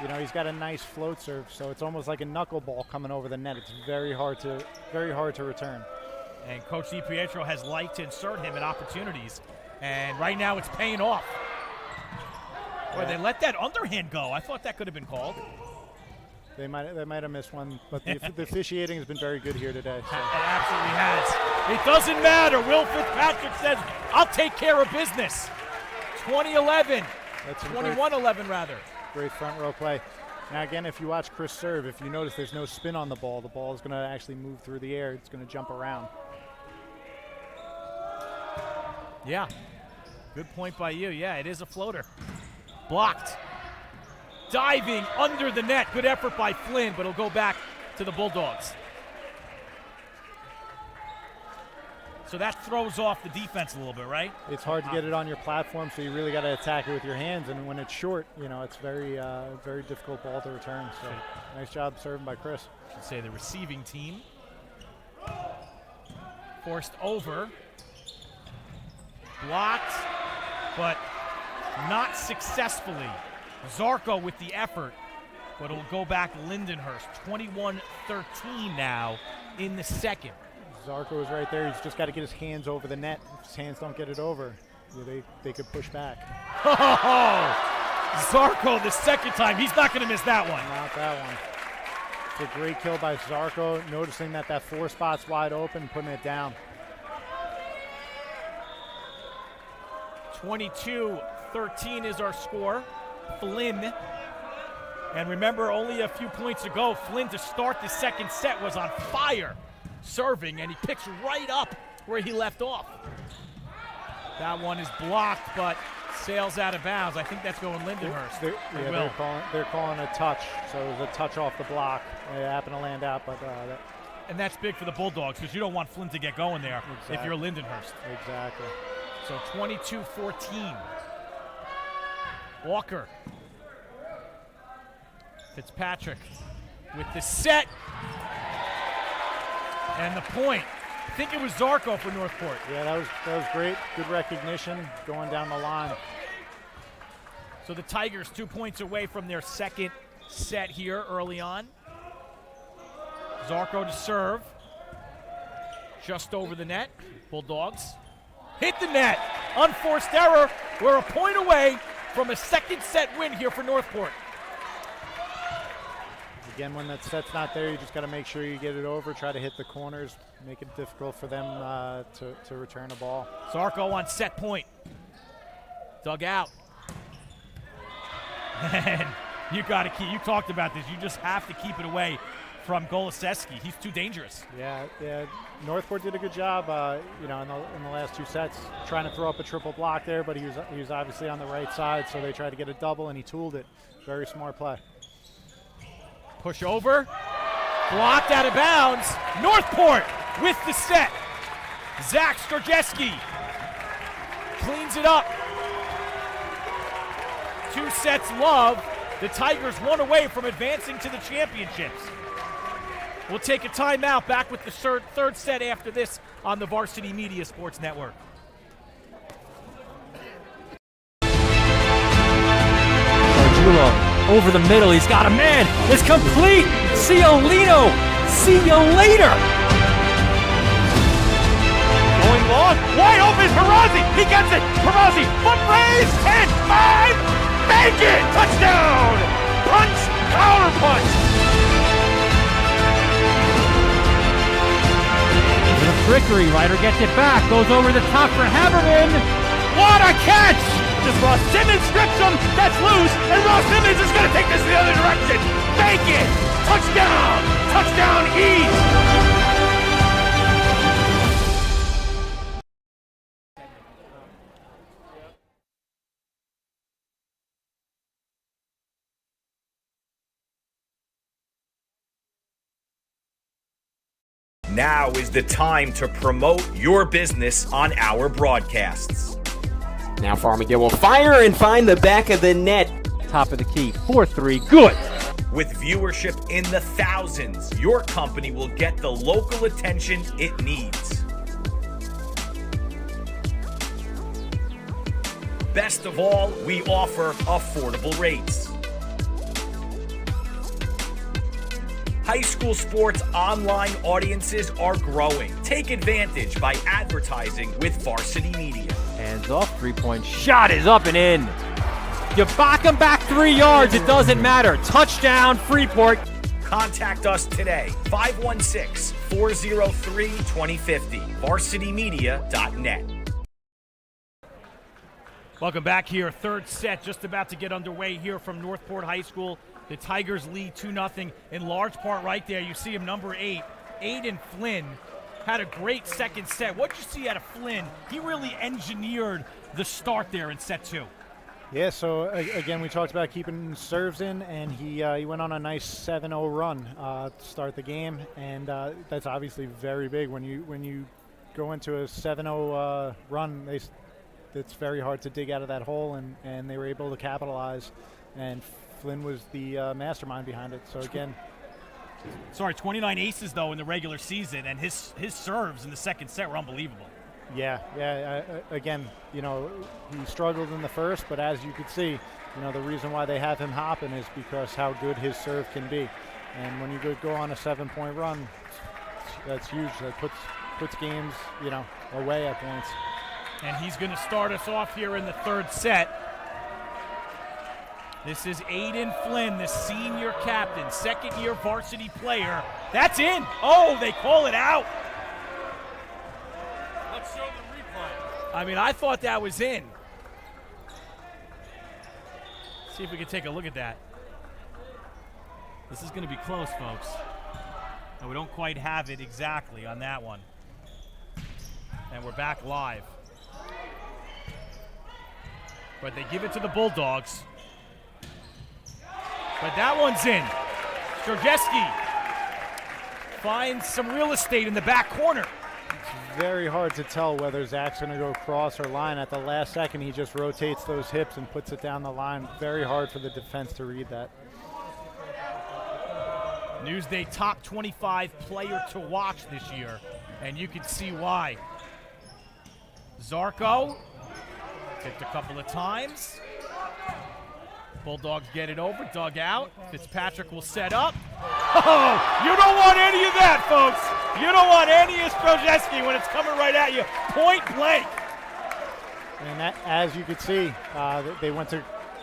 you know, he's got a nice float serve, so it's almost like a knuckleball coming over the net. It's very hard to return. And Coach DiPietro has liked to insert him in opportunities, and right now it's paying off. Boy, they let that underhand go. I thought that could have been called. They might have missed one, but the officiating has been very good here today. So. It absolutely has. It doesn't matter. Will Fitzpatrick says, I'll take care of business. 20-11. 21-11 rather. Great front row play. Now again, if you watch Chris serve, if you notice there's no spin on the ball is going to actually move through the air. It's going to jump around. Yeah. Good point by you. Yeah, it is a floater. Blocked. Diving under the net. Good effort by Flynn, but it'll go back to the Bulldogs. So that throws off the defense a little bit, right? It's hard to get it on your platform, so you really got to attack it with your hands. And when it's short, you know, it's very difficult ball to return. So nice job serving by Chris. I should say the receiving team. Forced over. Blocked, but not successfully. Zarko with the effort, but it'll go back Lindenhurst. 21-13 now in the second. Zarko is right there. He's just got to get his hands over the net. If his hands don't get it over, they could push back. Oh, Zarko the second time. He's not going to miss that one. Not that one. It's a great kill by Zarko, noticing that 4 spot's wide open, putting it down. 22-13 is our score. Flynn. And remember, only a few points ago, Flynn to start the second set was on fire serving, and he picks right up where he left off. That one is blocked, but sails out of bounds. I think that's going Lindenhurst. They're calling a touch, so it was a touch off the block. It happened to land out, but and that's big for the Bulldogs because you don't want Flynn to get going there if you're Lindenhurst. Exactly. So 22-14. Walker. Fitzpatrick with the set. And the point. I think it was Zarko for Northport. Yeah, that was great. Good recognition going down the line. So the Tigers 2 points away from their second set here early on. Zarko to serve. Just over the net. Bulldogs hit the net. Unforced error. We're a point away from a second set win here for Northport. Again, when that set's not there, you just got to make sure you get it over, try to hit the corners, make it difficult for them to return a ball. Zarko on set point. Dug out. And you got to keep, you talked about this, you just have to keep it away from Goloseski. He's too dangerous. Yeah. Northport did a good job, in the last 2 sets, trying to throw up a triple block there, but he was obviously on the right side, so they tried to get a double, and he tooled it. Very smart play. Push over, blocked out of bounds. Northport with the set. Zach Storjeski cleans it up. 2 sets love. The Tigers 1 away from advancing to the championships. We'll take a timeout. Back with the third set after this on the Varsity Media Sports Network. Over the middle, he's got a man. It's complete. Ciolino. See you later. Going long, wide open. Perazzi. He gets it. Perazzi. Foot raise. 10, 5. Make it. Touchdown. Punch. Counter punch. With a trickery, Ryder gets it back. Goes over the top for Haberman. What a catch. Just lost. Simmons strips him. That's loose. and Ross Simmons is going to take this the other direction. Make it! Touchdown! Touchdown East! Now is the time to promote your business on our broadcasts. Now Farmiga will fire and find the back of the net. Top of the key, 4-3, good. With viewership in the thousands, your company will get the local attention it needs. Best of all, we offer affordable rates. High school sports online audiences are growing. Take advantage by advertising with Varsity Media. Hands off, 3-point shot is up and in. You back him back 3 yards, it doesn't matter. Touchdown, Freeport. Contact us today, 516-403-2050, varsitymedia.net. Welcome back here. Third set just about to get underway here from Northport High School. The Tigers lead 2-0 in large part right there. You see him, number 8, Aiden Flynn, had a great second set. What'd you see out of Flynn? He really engineered the start there in set 2. Yeah, so again, we talked about keeping serves in, and he went on a nice 7-0 run to start the game, and that's obviously very big. When you go into a 7-0 run, it's very hard to dig out of that hole, and they were able to capitalize, and Flynn was the mastermind behind it. So again, 29 aces though in the regular season, and his serves in the second set were unbelievable. Yeah. Again, he struggled in the first, but as you could see, the reason why they have him hopping is because how good his serve can be. And when you go on a 7-point run, that's huge. That puts games, away at points. And he's going to start us off here in the third set. This is Aiden Flynn, the senior captain, second-year varsity player. That's in. Oh, they call it out. Let's show the replay. I mean, I thought that was in. See if we can take a look at that. This is going to be close, folks. And we don't quite have it exactly on that one. And we're back live. But they give it to the Bulldogs. But that one's in. Strzelecki finds some real estate in the back corner. It's very hard to tell whether Zach's going to go cross or line. At the last second, he just rotates those hips and puts it down the line. Very hard for the defense to read that. Newsday top 25 player to watch this year, and you can see why. Zarko tipped a couple of times. Bulldogs get it over, dug out. Fitzpatrick will set up. Oh, you don't want any of that, folks. You don't want any of Strzelecki when it's coming right at you, point blank. And that, as you could see,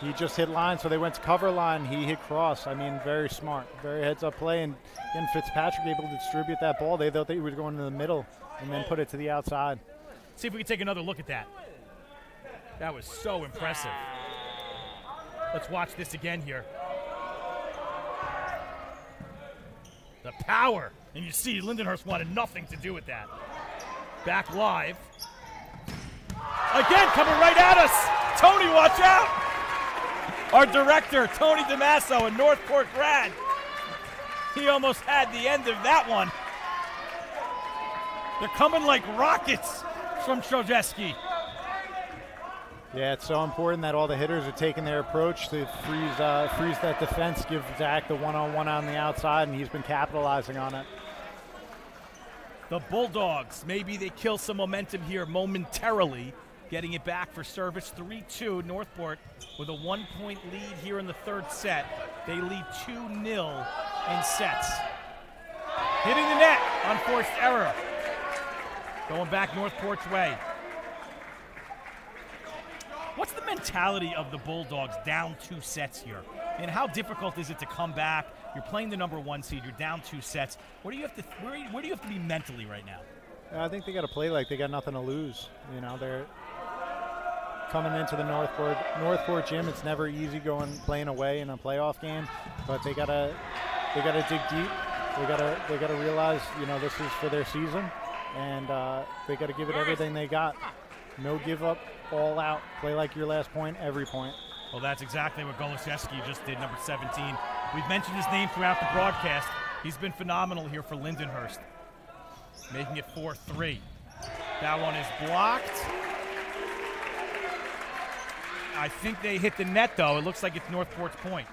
he just hit line, so they went to cover line. He hit cross. I mean, very smart, very heads-up play. And again, Fitzpatrick able to distribute that ball. They thought they were going to the middle and then put it to the outside. See if we can take another look at that. That was so impressive. Let's watch this again here. The power. And you see Lindenhurst wanted nothing to do with that. Back live. Again, coming right at us. Tony, watch out. Our director, Tony DeMasso, a Northport grad. He almost had the end of that one. They're coming like rockets from Strzelecki. Yeah, it's so important that all the hitters are taking their approach to freeze that defense, give Zach the one-on-one on the outside, and he's been capitalizing on it. The Bulldogs, maybe they kill some momentum here momentarily, getting it back for service. 3-2, Northport with a 1-point lead here in the third set. They lead 2-0 in sets. Hitting the net on forced error. Going back Northport's way. What's the mentality of the Bulldogs down 2 sets here? And how difficult is it to come back? You're playing the number 1 seed. You're down 2 sets. Where do you have to be mentally right now? I think they got to play like they got nothing to lose. coming into the Northport gym. It's never easy playing away in a playoff game, but they gotta dig deep. They gotta realize, this is for their season, and they gotta give it everything they got. No give up, all out. Play like your last point, every point. Well, that's exactly what Goloszewski just did, number 17. We've mentioned his name throughout the broadcast. He's been phenomenal here for Lindenhurst, making it 4-3. That one is blocked. I think they hit the net, though. It looks like it's Northport's point.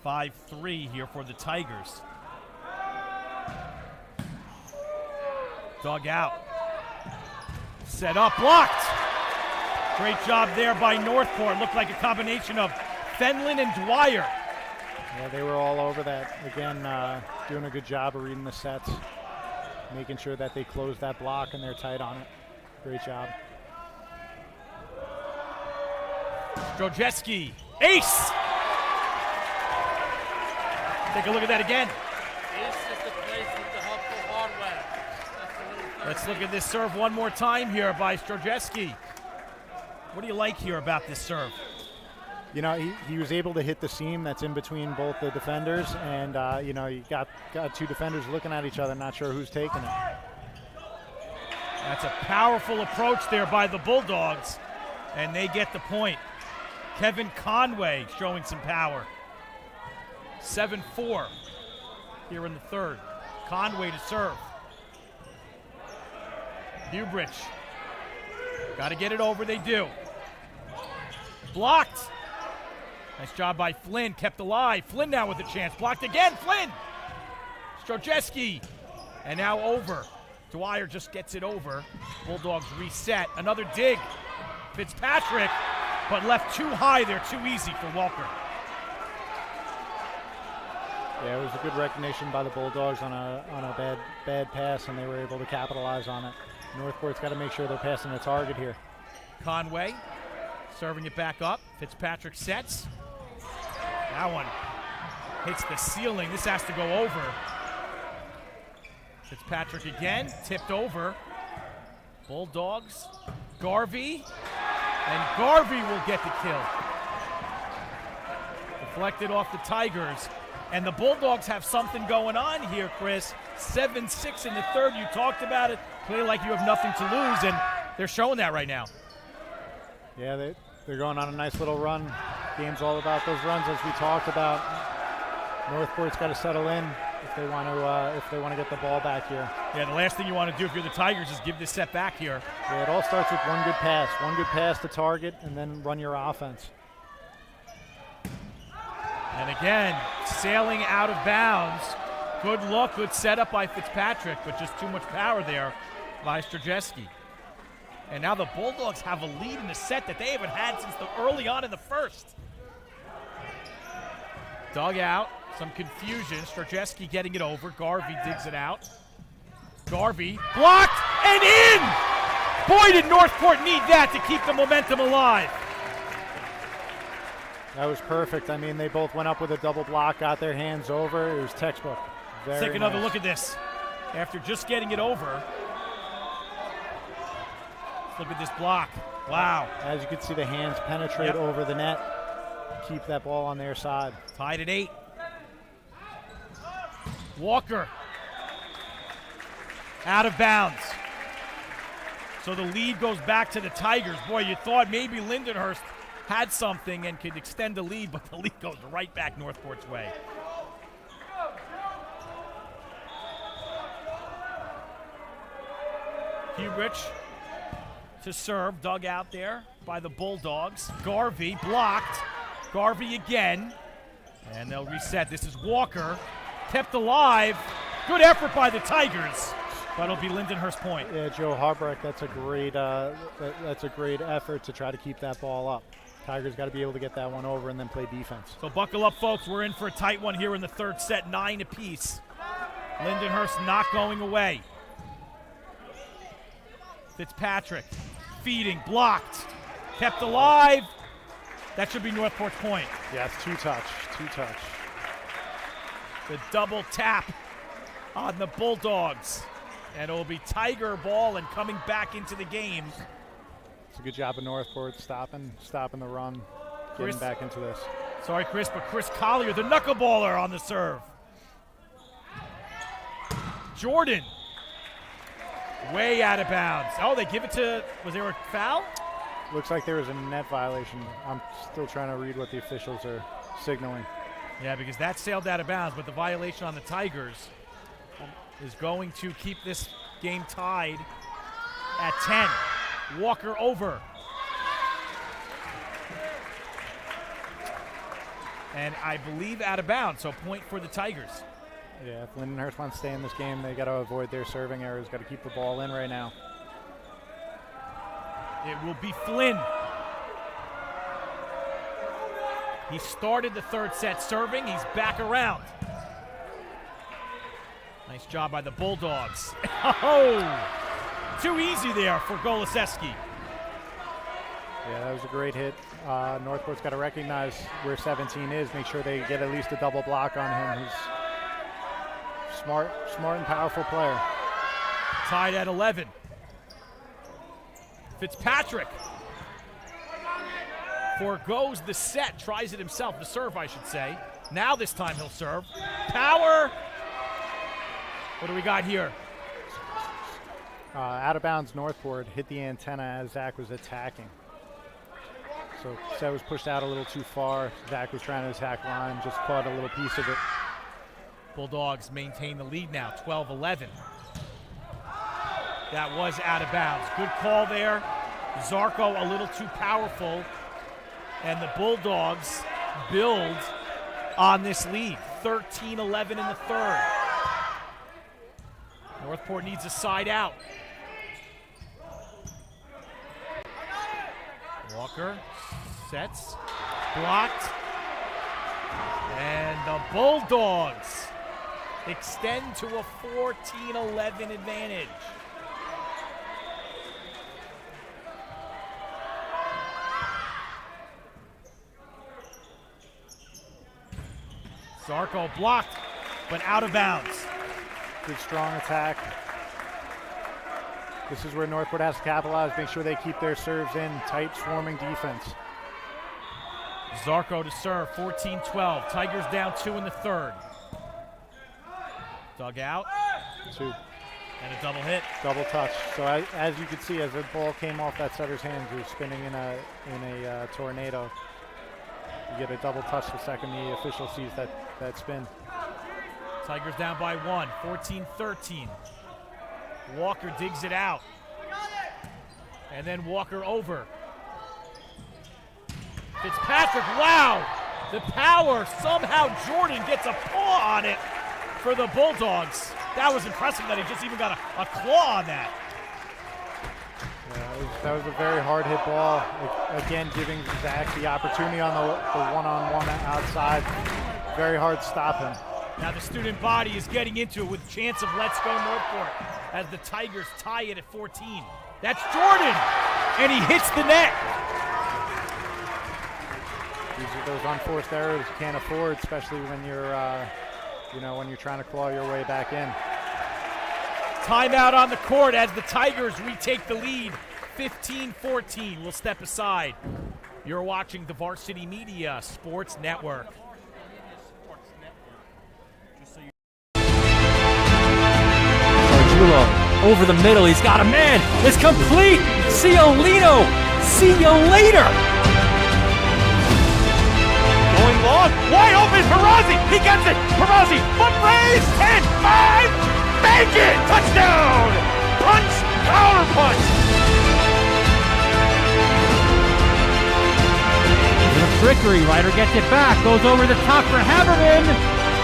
5-3 here for the Tigers. Dug out. Set up, blocked. Great job there by Northport. Looked like a combination of Fenlon and Dwyer. Yeah, they were all over that. Again, doing a good job of reading the sets, making sure that they close that block and they're tight on it. Great job. Strojewski, ace! Take a look at that again. Ace is the place with the helpful hardware. Let's look at this serve one more time here by Strojewski. What do you like here about this serve? He was able to hit the seam that's in between both the defenders, and you got two defenders looking at each other, not sure who's taking it. That's a powerful approach there by the Bulldogs, and they get the point. Kevin Conway showing some power. 7-4 here in the third. Conway to serve. Hubrich. Got to get it over, they do. Blocked. Nice job by Flynn, kept alive. Flynn now with a chance, blocked again, Flynn! Strojewski, and now over. Dwyer just gets it over. Bulldogs reset, another dig. Fitzpatrick, but left too high there, too easy for Walker. Yeah, it was a good recognition by the Bulldogs on a bad pass, and they were able to capitalize on it. Northport's got to make sure they're passing the target here. Conway serving it back up. Fitzpatrick sets. That one hits the ceiling. This has to go over. Fitzpatrick again, tipped over. Bulldogs, Garvey, and Garvey will get the kill. Deflected off the Tigers. And the Bulldogs have something going on here, Chris. 7-6 in the third. You talked about it. Play like you have nothing to lose, and they're showing that right now. Yeah, they're going on a nice little run. Game's all about those runs, as we talked about. Northport's got to settle in if they want to get the ball back here. Yeah, the last thing you want to do if you're the Tigers is give this set back here. Yeah, it all starts with one good pass to target, and then run your offense. And again, sailing out of bounds. Good look, good setup by Fitzpatrick, but just too much power there by Strojewski. And now the Bulldogs have a lead in the set that they haven't had since early on in the first. Dug out, some confusion. Strojewski getting it over. Garvey digs it out. Garvey blocked and in! Boy, did Northport need that to keep the momentum alive. That was perfect. I mean, they both went up with a double block, got their hands over. It was textbook. Let's take another look at this. After just getting it over. Let's look at this block. Wow. As you can see, the hands penetrate over the net. Keep that ball on their side. Tied at 8. Walker. Out of bounds. So the lead goes back to the Tigers. Boy, you thought maybe Lindenhurst had something and could extend the lead, but the lead goes right back Northport's way. Hubrich to serve, dug out there by the Bulldogs. Garvey blocked. Garvey again, and they'll reset. This is Walker, kept alive. Good effort by the Tigers, but it'll be Lindenhurst point. Yeah, Joe Harbrecht, that's a great effort to try to keep that ball up. Tigers got to be able to get that one over and then play defense. So buckle up, folks. We're in for a tight one here in the third set, 9 apiece. Lindenhurst not going away. Fitzpatrick feeding, blocked, kept alive. That should be Northport's point. Yeah, it's two touch. The double tap on the Bulldogs. And it'll be Tiger ball and coming back into the game. It's a good job of Northport stopping the run, getting back into this. Sorry, Chris, but Chris Collier, the knuckleballer on the serve. Jordan, way out of bounds. Oh, they give it to, was there a foul? Looks like there was a net violation. I'm still trying to read what the officials are signaling. Yeah, because that sailed out of bounds, but the violation on the Tigers is going to keep this game tied at 10. Walker over. And I believe out of bounds, so point for the Tigers. Yeah, if Lindenhurst wants to stay in this game, they got to avoid their serving errors. Got to keep the ball in right now. It will be Flynn. He started the third set serving. He's back around. Nice job by the Bulldogs. Oh, too easy there for Goloseski. Yeah, that was a great hit. Northport's got to recognize where 17 is, make sure they get at least a double block on him. He's smart and powerful player. Tied at 11. Fitzpatrick forgoes the set, tries it himself, the serve, I should say. Now this time he'll serve. Power. What do we got here? Out of bounds, Northport hit the antenna as Zach was attacking. So set was pushed out a little too far. Zach was trying to attack line, just caught a little piece of it. Bulldogs maintain the lead now, 12-11. That was out of bounds. Good call there. Zarko a little too powerful. And the Bulldogs build on this lead. 13-11 in the third. Northport needs a side out. Walker sets, blocked. And the Bulldogs extend to a 14-11 advantage. Zarko blocked, but out of bounds. Good strong attack. This is where Northport has to capitalize, make sure they keep their serves in, tight swarming defense. Zarko to serve, 14-12. Tigers down 2 in the third. Dug out. 2. And a double hit. Double touch. So as you can see, as the ball came off that setter's hands, he was spinning in a tornado. You get a double touch the second the official sees that spin. Tigers down by 1, 14-13. Walker digs it out. And then Walker over. Fitzpatrick, wow! The power, somehow Jordan gets a paw on it for the Bulldogs. That was impressive that he just even got a claw on that. Yeah, that was a very hard hit ball. Again, giving Zach the opportunity on the one-on-one outside. Very hard to stop him. Now the student body is getting into it with a chance of let's go Northport as the Tigers tie it at 14. That's Jordan, and he hits the net. These are those unforced errors you can't afford, especially when you're, when you're trying to claw your way back in. Timeout on the court as the Tigers retake the lead, 15-14. We'll step aside. You're watching the Varsity Media Sports Network. Over the middle, he's got a man. It's complete. Ciolino. See you later. Going long, wide open, Perazzi, he gets it, Perazzi, foot raise, 10, 5, bank it, touchdown, punch, counter punch. The trickery, Ryder gets it back, goes over the top for Haberman.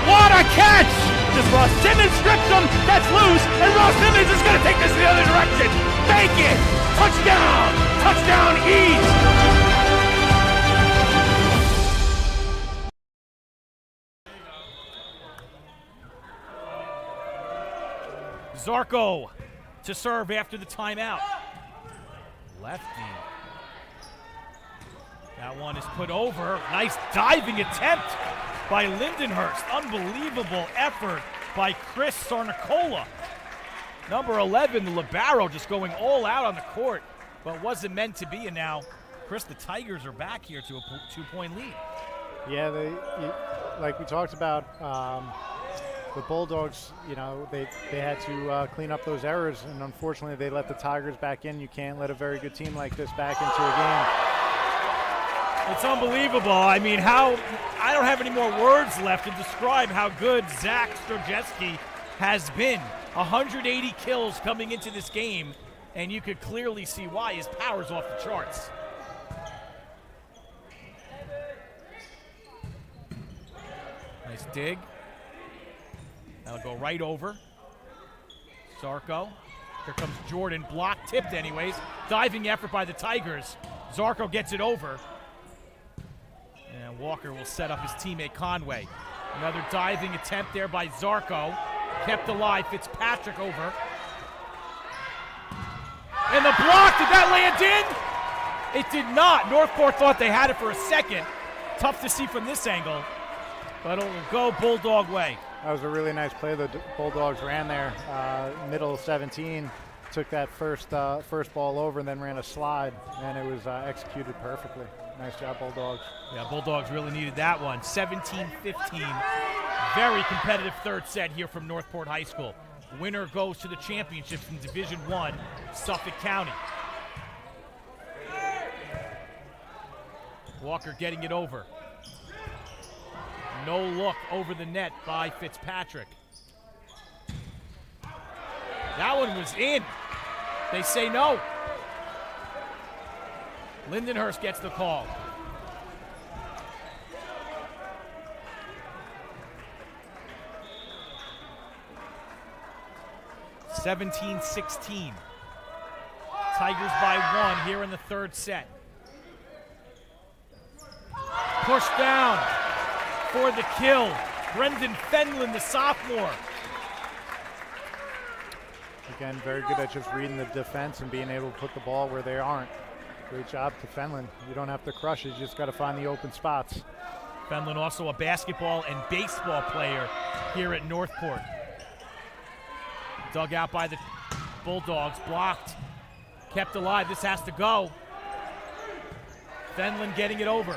What a catch! Just Ross Simmons strips him, that's loose, and Ross Simmons is going to take this in the other direction. Bank it, touchdown, touchdown East. Zarko to serve after the timeout. Lefty. That one is put over. Nice diving attempt by Lindenhurst. Unbelievable effort by Chris Sarnicola. Number 11, the libero, just going all out on the court, but wasn't meant to be. And now, Chris, the Tigers are back here to a 2-point lead. Yeah, like we talked about, the Bulldogs, you know, they had to clean up those errors, and unfortunately they let the Tigers back in. You can't let a very good team like this back into a game. It's unbelievable. I mean, I don't have any more words left to describe how good Zach Strojewski has been. 180 kills coming into this game, and you could clearly see why. His power's off the charts. Nice dig. That'll go right over. Zarko. Here comes Jordan. Block tipped anyways. Diving effort by the Tigers. Zarko gets it over. And Walker will set up his teammate Conway. Another diving attempt there by Zarko. Kept alive. Fitzpatrick over. And the block, did that land in? It did not. Northport thought they had it for a second. Tough to see from this angle, but it'll go Bulldog way. That was a really nice play the Bulldogs ran there. Middle 17, took that first ball over and then ran a slide, and it was executed perfectly. Nice job, Bulldogs. Yeah, Bulldogs really needed that one. 17-15. Very competitive third set here from Northport High School. Winner goes to the championships in Division I, Suffolk County. Walker getting it over. No look over the net by Fitzpatrick. That one was in. They say no. Lindenhurst gets the call. (17-16). Tigers by 1 here in the third set. Pushed down for the kill. Brendan Fenlon, the sophomore. Again, very good at just reading the defense and being able to put the ball where they aren't. Great job to Fenlon. You don't have to crush it, you just got to find the open spots. Fenlon also a basketball and baseball player here at Northport. Dug out by the Bulldogs, blocked, kept alive. This has to go. Fenlon getting it over.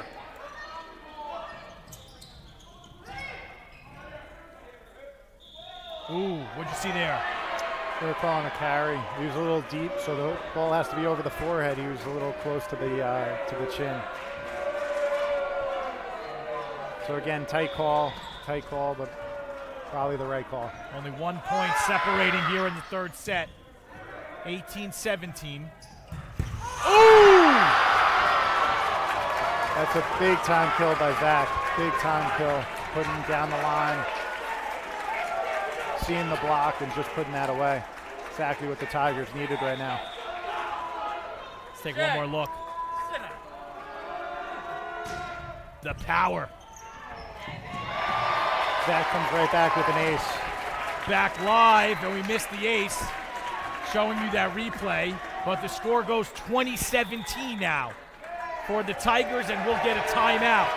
Ooh, what'd you see there? They're calling a carry. He was a little deep, so the ball has to be over the forehead. He was a little close to the chin. So again, tight call, but probably the right call. Only 1 point separating here in the third set. 18-17. Ooh! That's a big time kill by Zach. Big time kill. Putting him down the line. Seeing the block and just putting that away. Exactly what the Tigers needed right now. Let's take one more look. The power. Zach comes right back with an ace. Back live, and we missed the ace. Showing you that replay, but the score goes 20-17 now for the Tigers, and we'll get a timeout.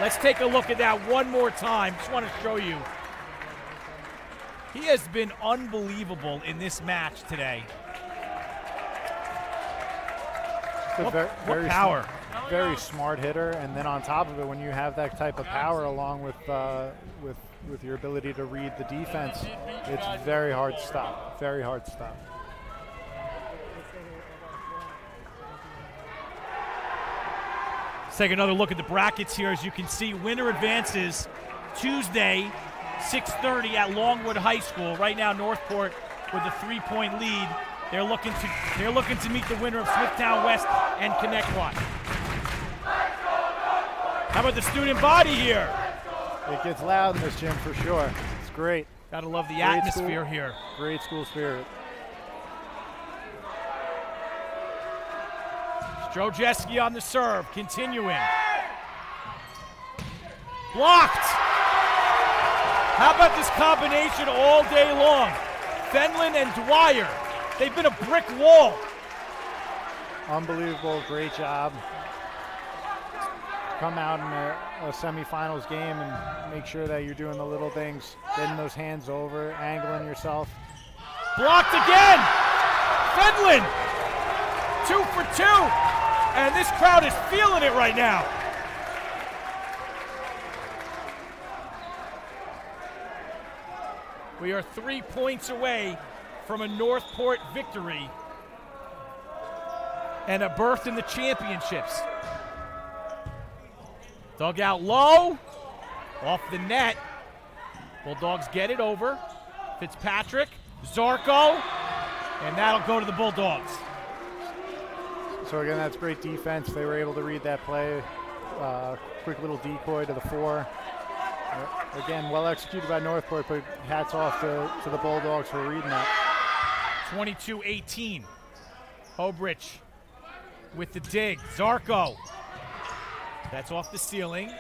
Let's take a look at that one more time. Just want to show you. He has been unbelievable in this match today. Very power. Very smart hitter, and then on top of it, when you have that type of power along with your ability to read the defense, it's very hard to stop. Very hard to stop. Let's take another look at the brackets here. As you can see, winner advances Tuesday, 6:30 at Longwood High School. Right now, Northport with a 3-point lead. They're looking to meet the winner of Smithtown West and Connecticut. How about the student body here? It gets loud in this gym for sure. It's great. Gotta love the Great atmosphere school. here. Great school spirit. Strojewski on the serve, continuing. Blocked. How about this combination all day long? Fenlon and Dwyer. They've been a brick wall. Unbelievable, great job. Come out in a semifinals game and make sure that you're doing the little things, getting those hands over, angling yourself. Blocked again. Fenlon, 2 for 2. And this crowd is feeling it right now. We are 3 points away from a Northport victory and a berth in the championships. Dug out low, off the net. Bulldogs get it over. Fitzpatrick, Zarko, and that'll go to the Bulldogs. So again, that's great defense. They were able to read that play. Quick little decoy to the 4. Again, well executed by Northport, but hats off to the Bulldogs for reading that. 22-18. Hobrich with the dig. Zarko. That's off the ceiling.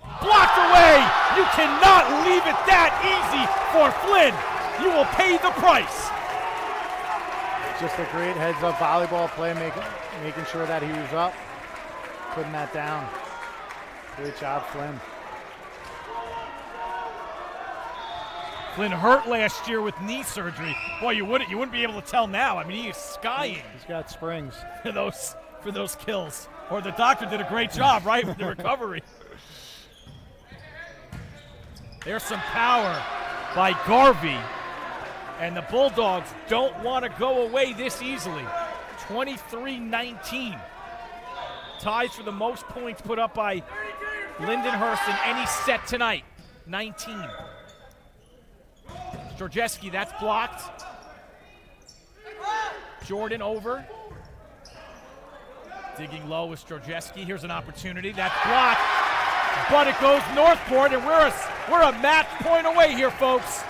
Blocked away! You cannot leave it that easy for Flynn. You will pay the price. Just a great heads-up volleyball play, making sure that he was up, putting that down. Great job, Flynn. Flynn hurt last year with knee surgery. Boy, you wouldn't be able to tell now. I mean, he is skying. He's got springs for those kills. Or the doctor did a great job, right, with the recovery. There's some power by Garvey. And the Bulldogs don't want to go away this easily. 23-19. Ties for the most points put up by Lindenhurst in any set tonight. 19. Strzelecki, that's blocked. Jordan over. Digging low with Strzelecki. Here's an opportunity. That's blocked. But it goes Northport, and we're a match point away here, folks.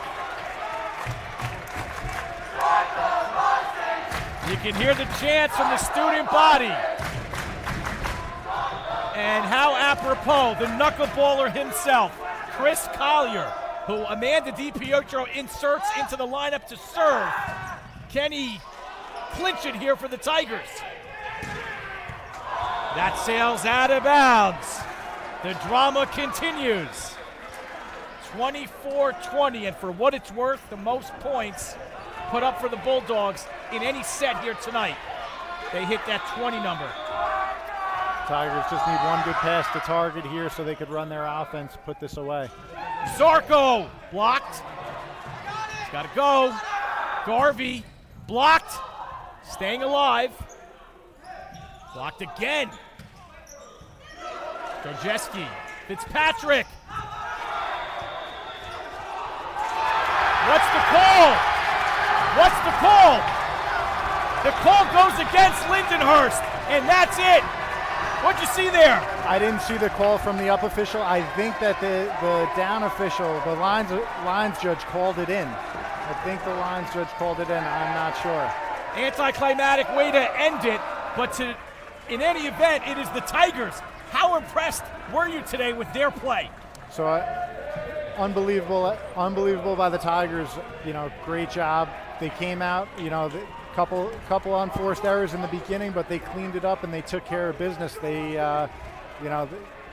You can hear the chants from the student body. And how apropos, the knuckleballer himself, Chris Collier, who Amanda DiPietro inserts into the lineup to serve. Can he clinch it here for the Tigers? That sails out of bounds. The drama continues. 24-20, and for what it's worth, the most points put up for the Bulldogs in any set here tonight. They hit that 20 number. Tigers just need one good pass to target here so they could run their offense, put this away. Zarko blocked. He's got to go. Garvey blocked. Staying alive. Blocked again. Strzelecki. Fitzpatrick. What's the call? What's the call? The call goes against Lindenhurst, and that's it. What'd you see there? I didn't see the call from the up official. I think that the down official, the lines judge called it in. I think the lines judge called it in. I'm not sure. Anticlimactic way to end it, but in any event, it is the Tigers. How impressed were you today with their play? So unbelievable by the Tigers. You know, great job. They came out, you know, couple unforced errors in the beginning, but they cleaned it up and they took care of business. They,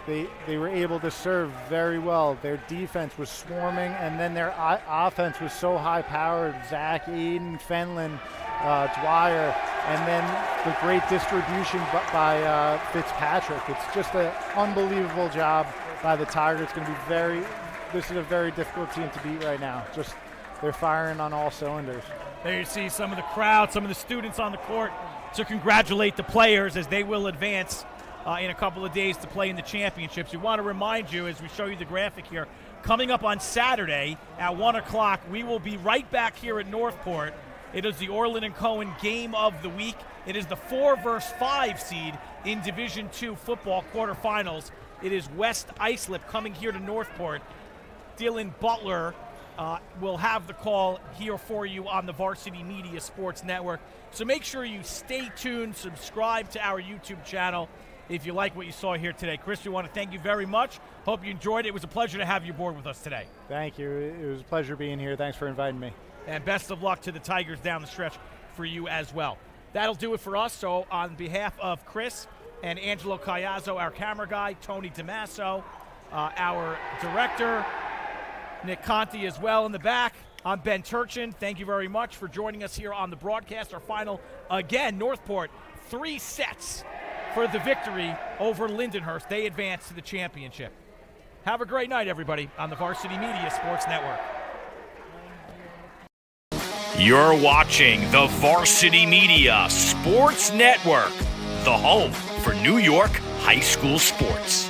they were able to serve very well. Their defense was swarming, and then their offense was so high-powered. Zach, Aiden, Fenlon, Dwyer, and then the great distribution by Fitzpatrick. It's just an unbelievable job by the Tigers. It's going to be this is a very difficult team to beat right now. Just they're firing on all cylinders. There you see some of the crowd, some of the students on the court to congratulate the players as they will advance in a couple of days to play in the championships. We want to remind you, as we show you the graphic here, coming up on Saturday at 1 o'clock, we will be right back here at Northport. It is the Orland and Cohen game of the week. It is the 4 versus 5 seed in Division II football quarterfinals. It is West Islip coming here to Northport. Dylan Butler will have the call here for you on the Varsity Media Sports Network. So make sure you stay tuned, subscribe to our YouTube channel if you like what you saw here today. Chris, we want to thank you very much. Hope you enjoyed it. It was a pleasure to have you aboard with us today. Thank you. It was a pleasure being here. Thanks for inviting me. And best of luck to the Tigers down the stretch for you as well. That'll do it for us. So on behalf of Chris and Angelo Caiazzo, our camera guy, Tony DeMasso, our director, Nick Conti as well in the back. I'm Ben Turchin. Thank you very much for joining us here on the broadcast. Our final, again, Northport, 3 sets for the victory over Lindenhurst. They advance to the championship. Have a great night, everybody, on the Varsity Media Sports Network. You're watching the Varsity Media Sports Network, the home for New York high school sports.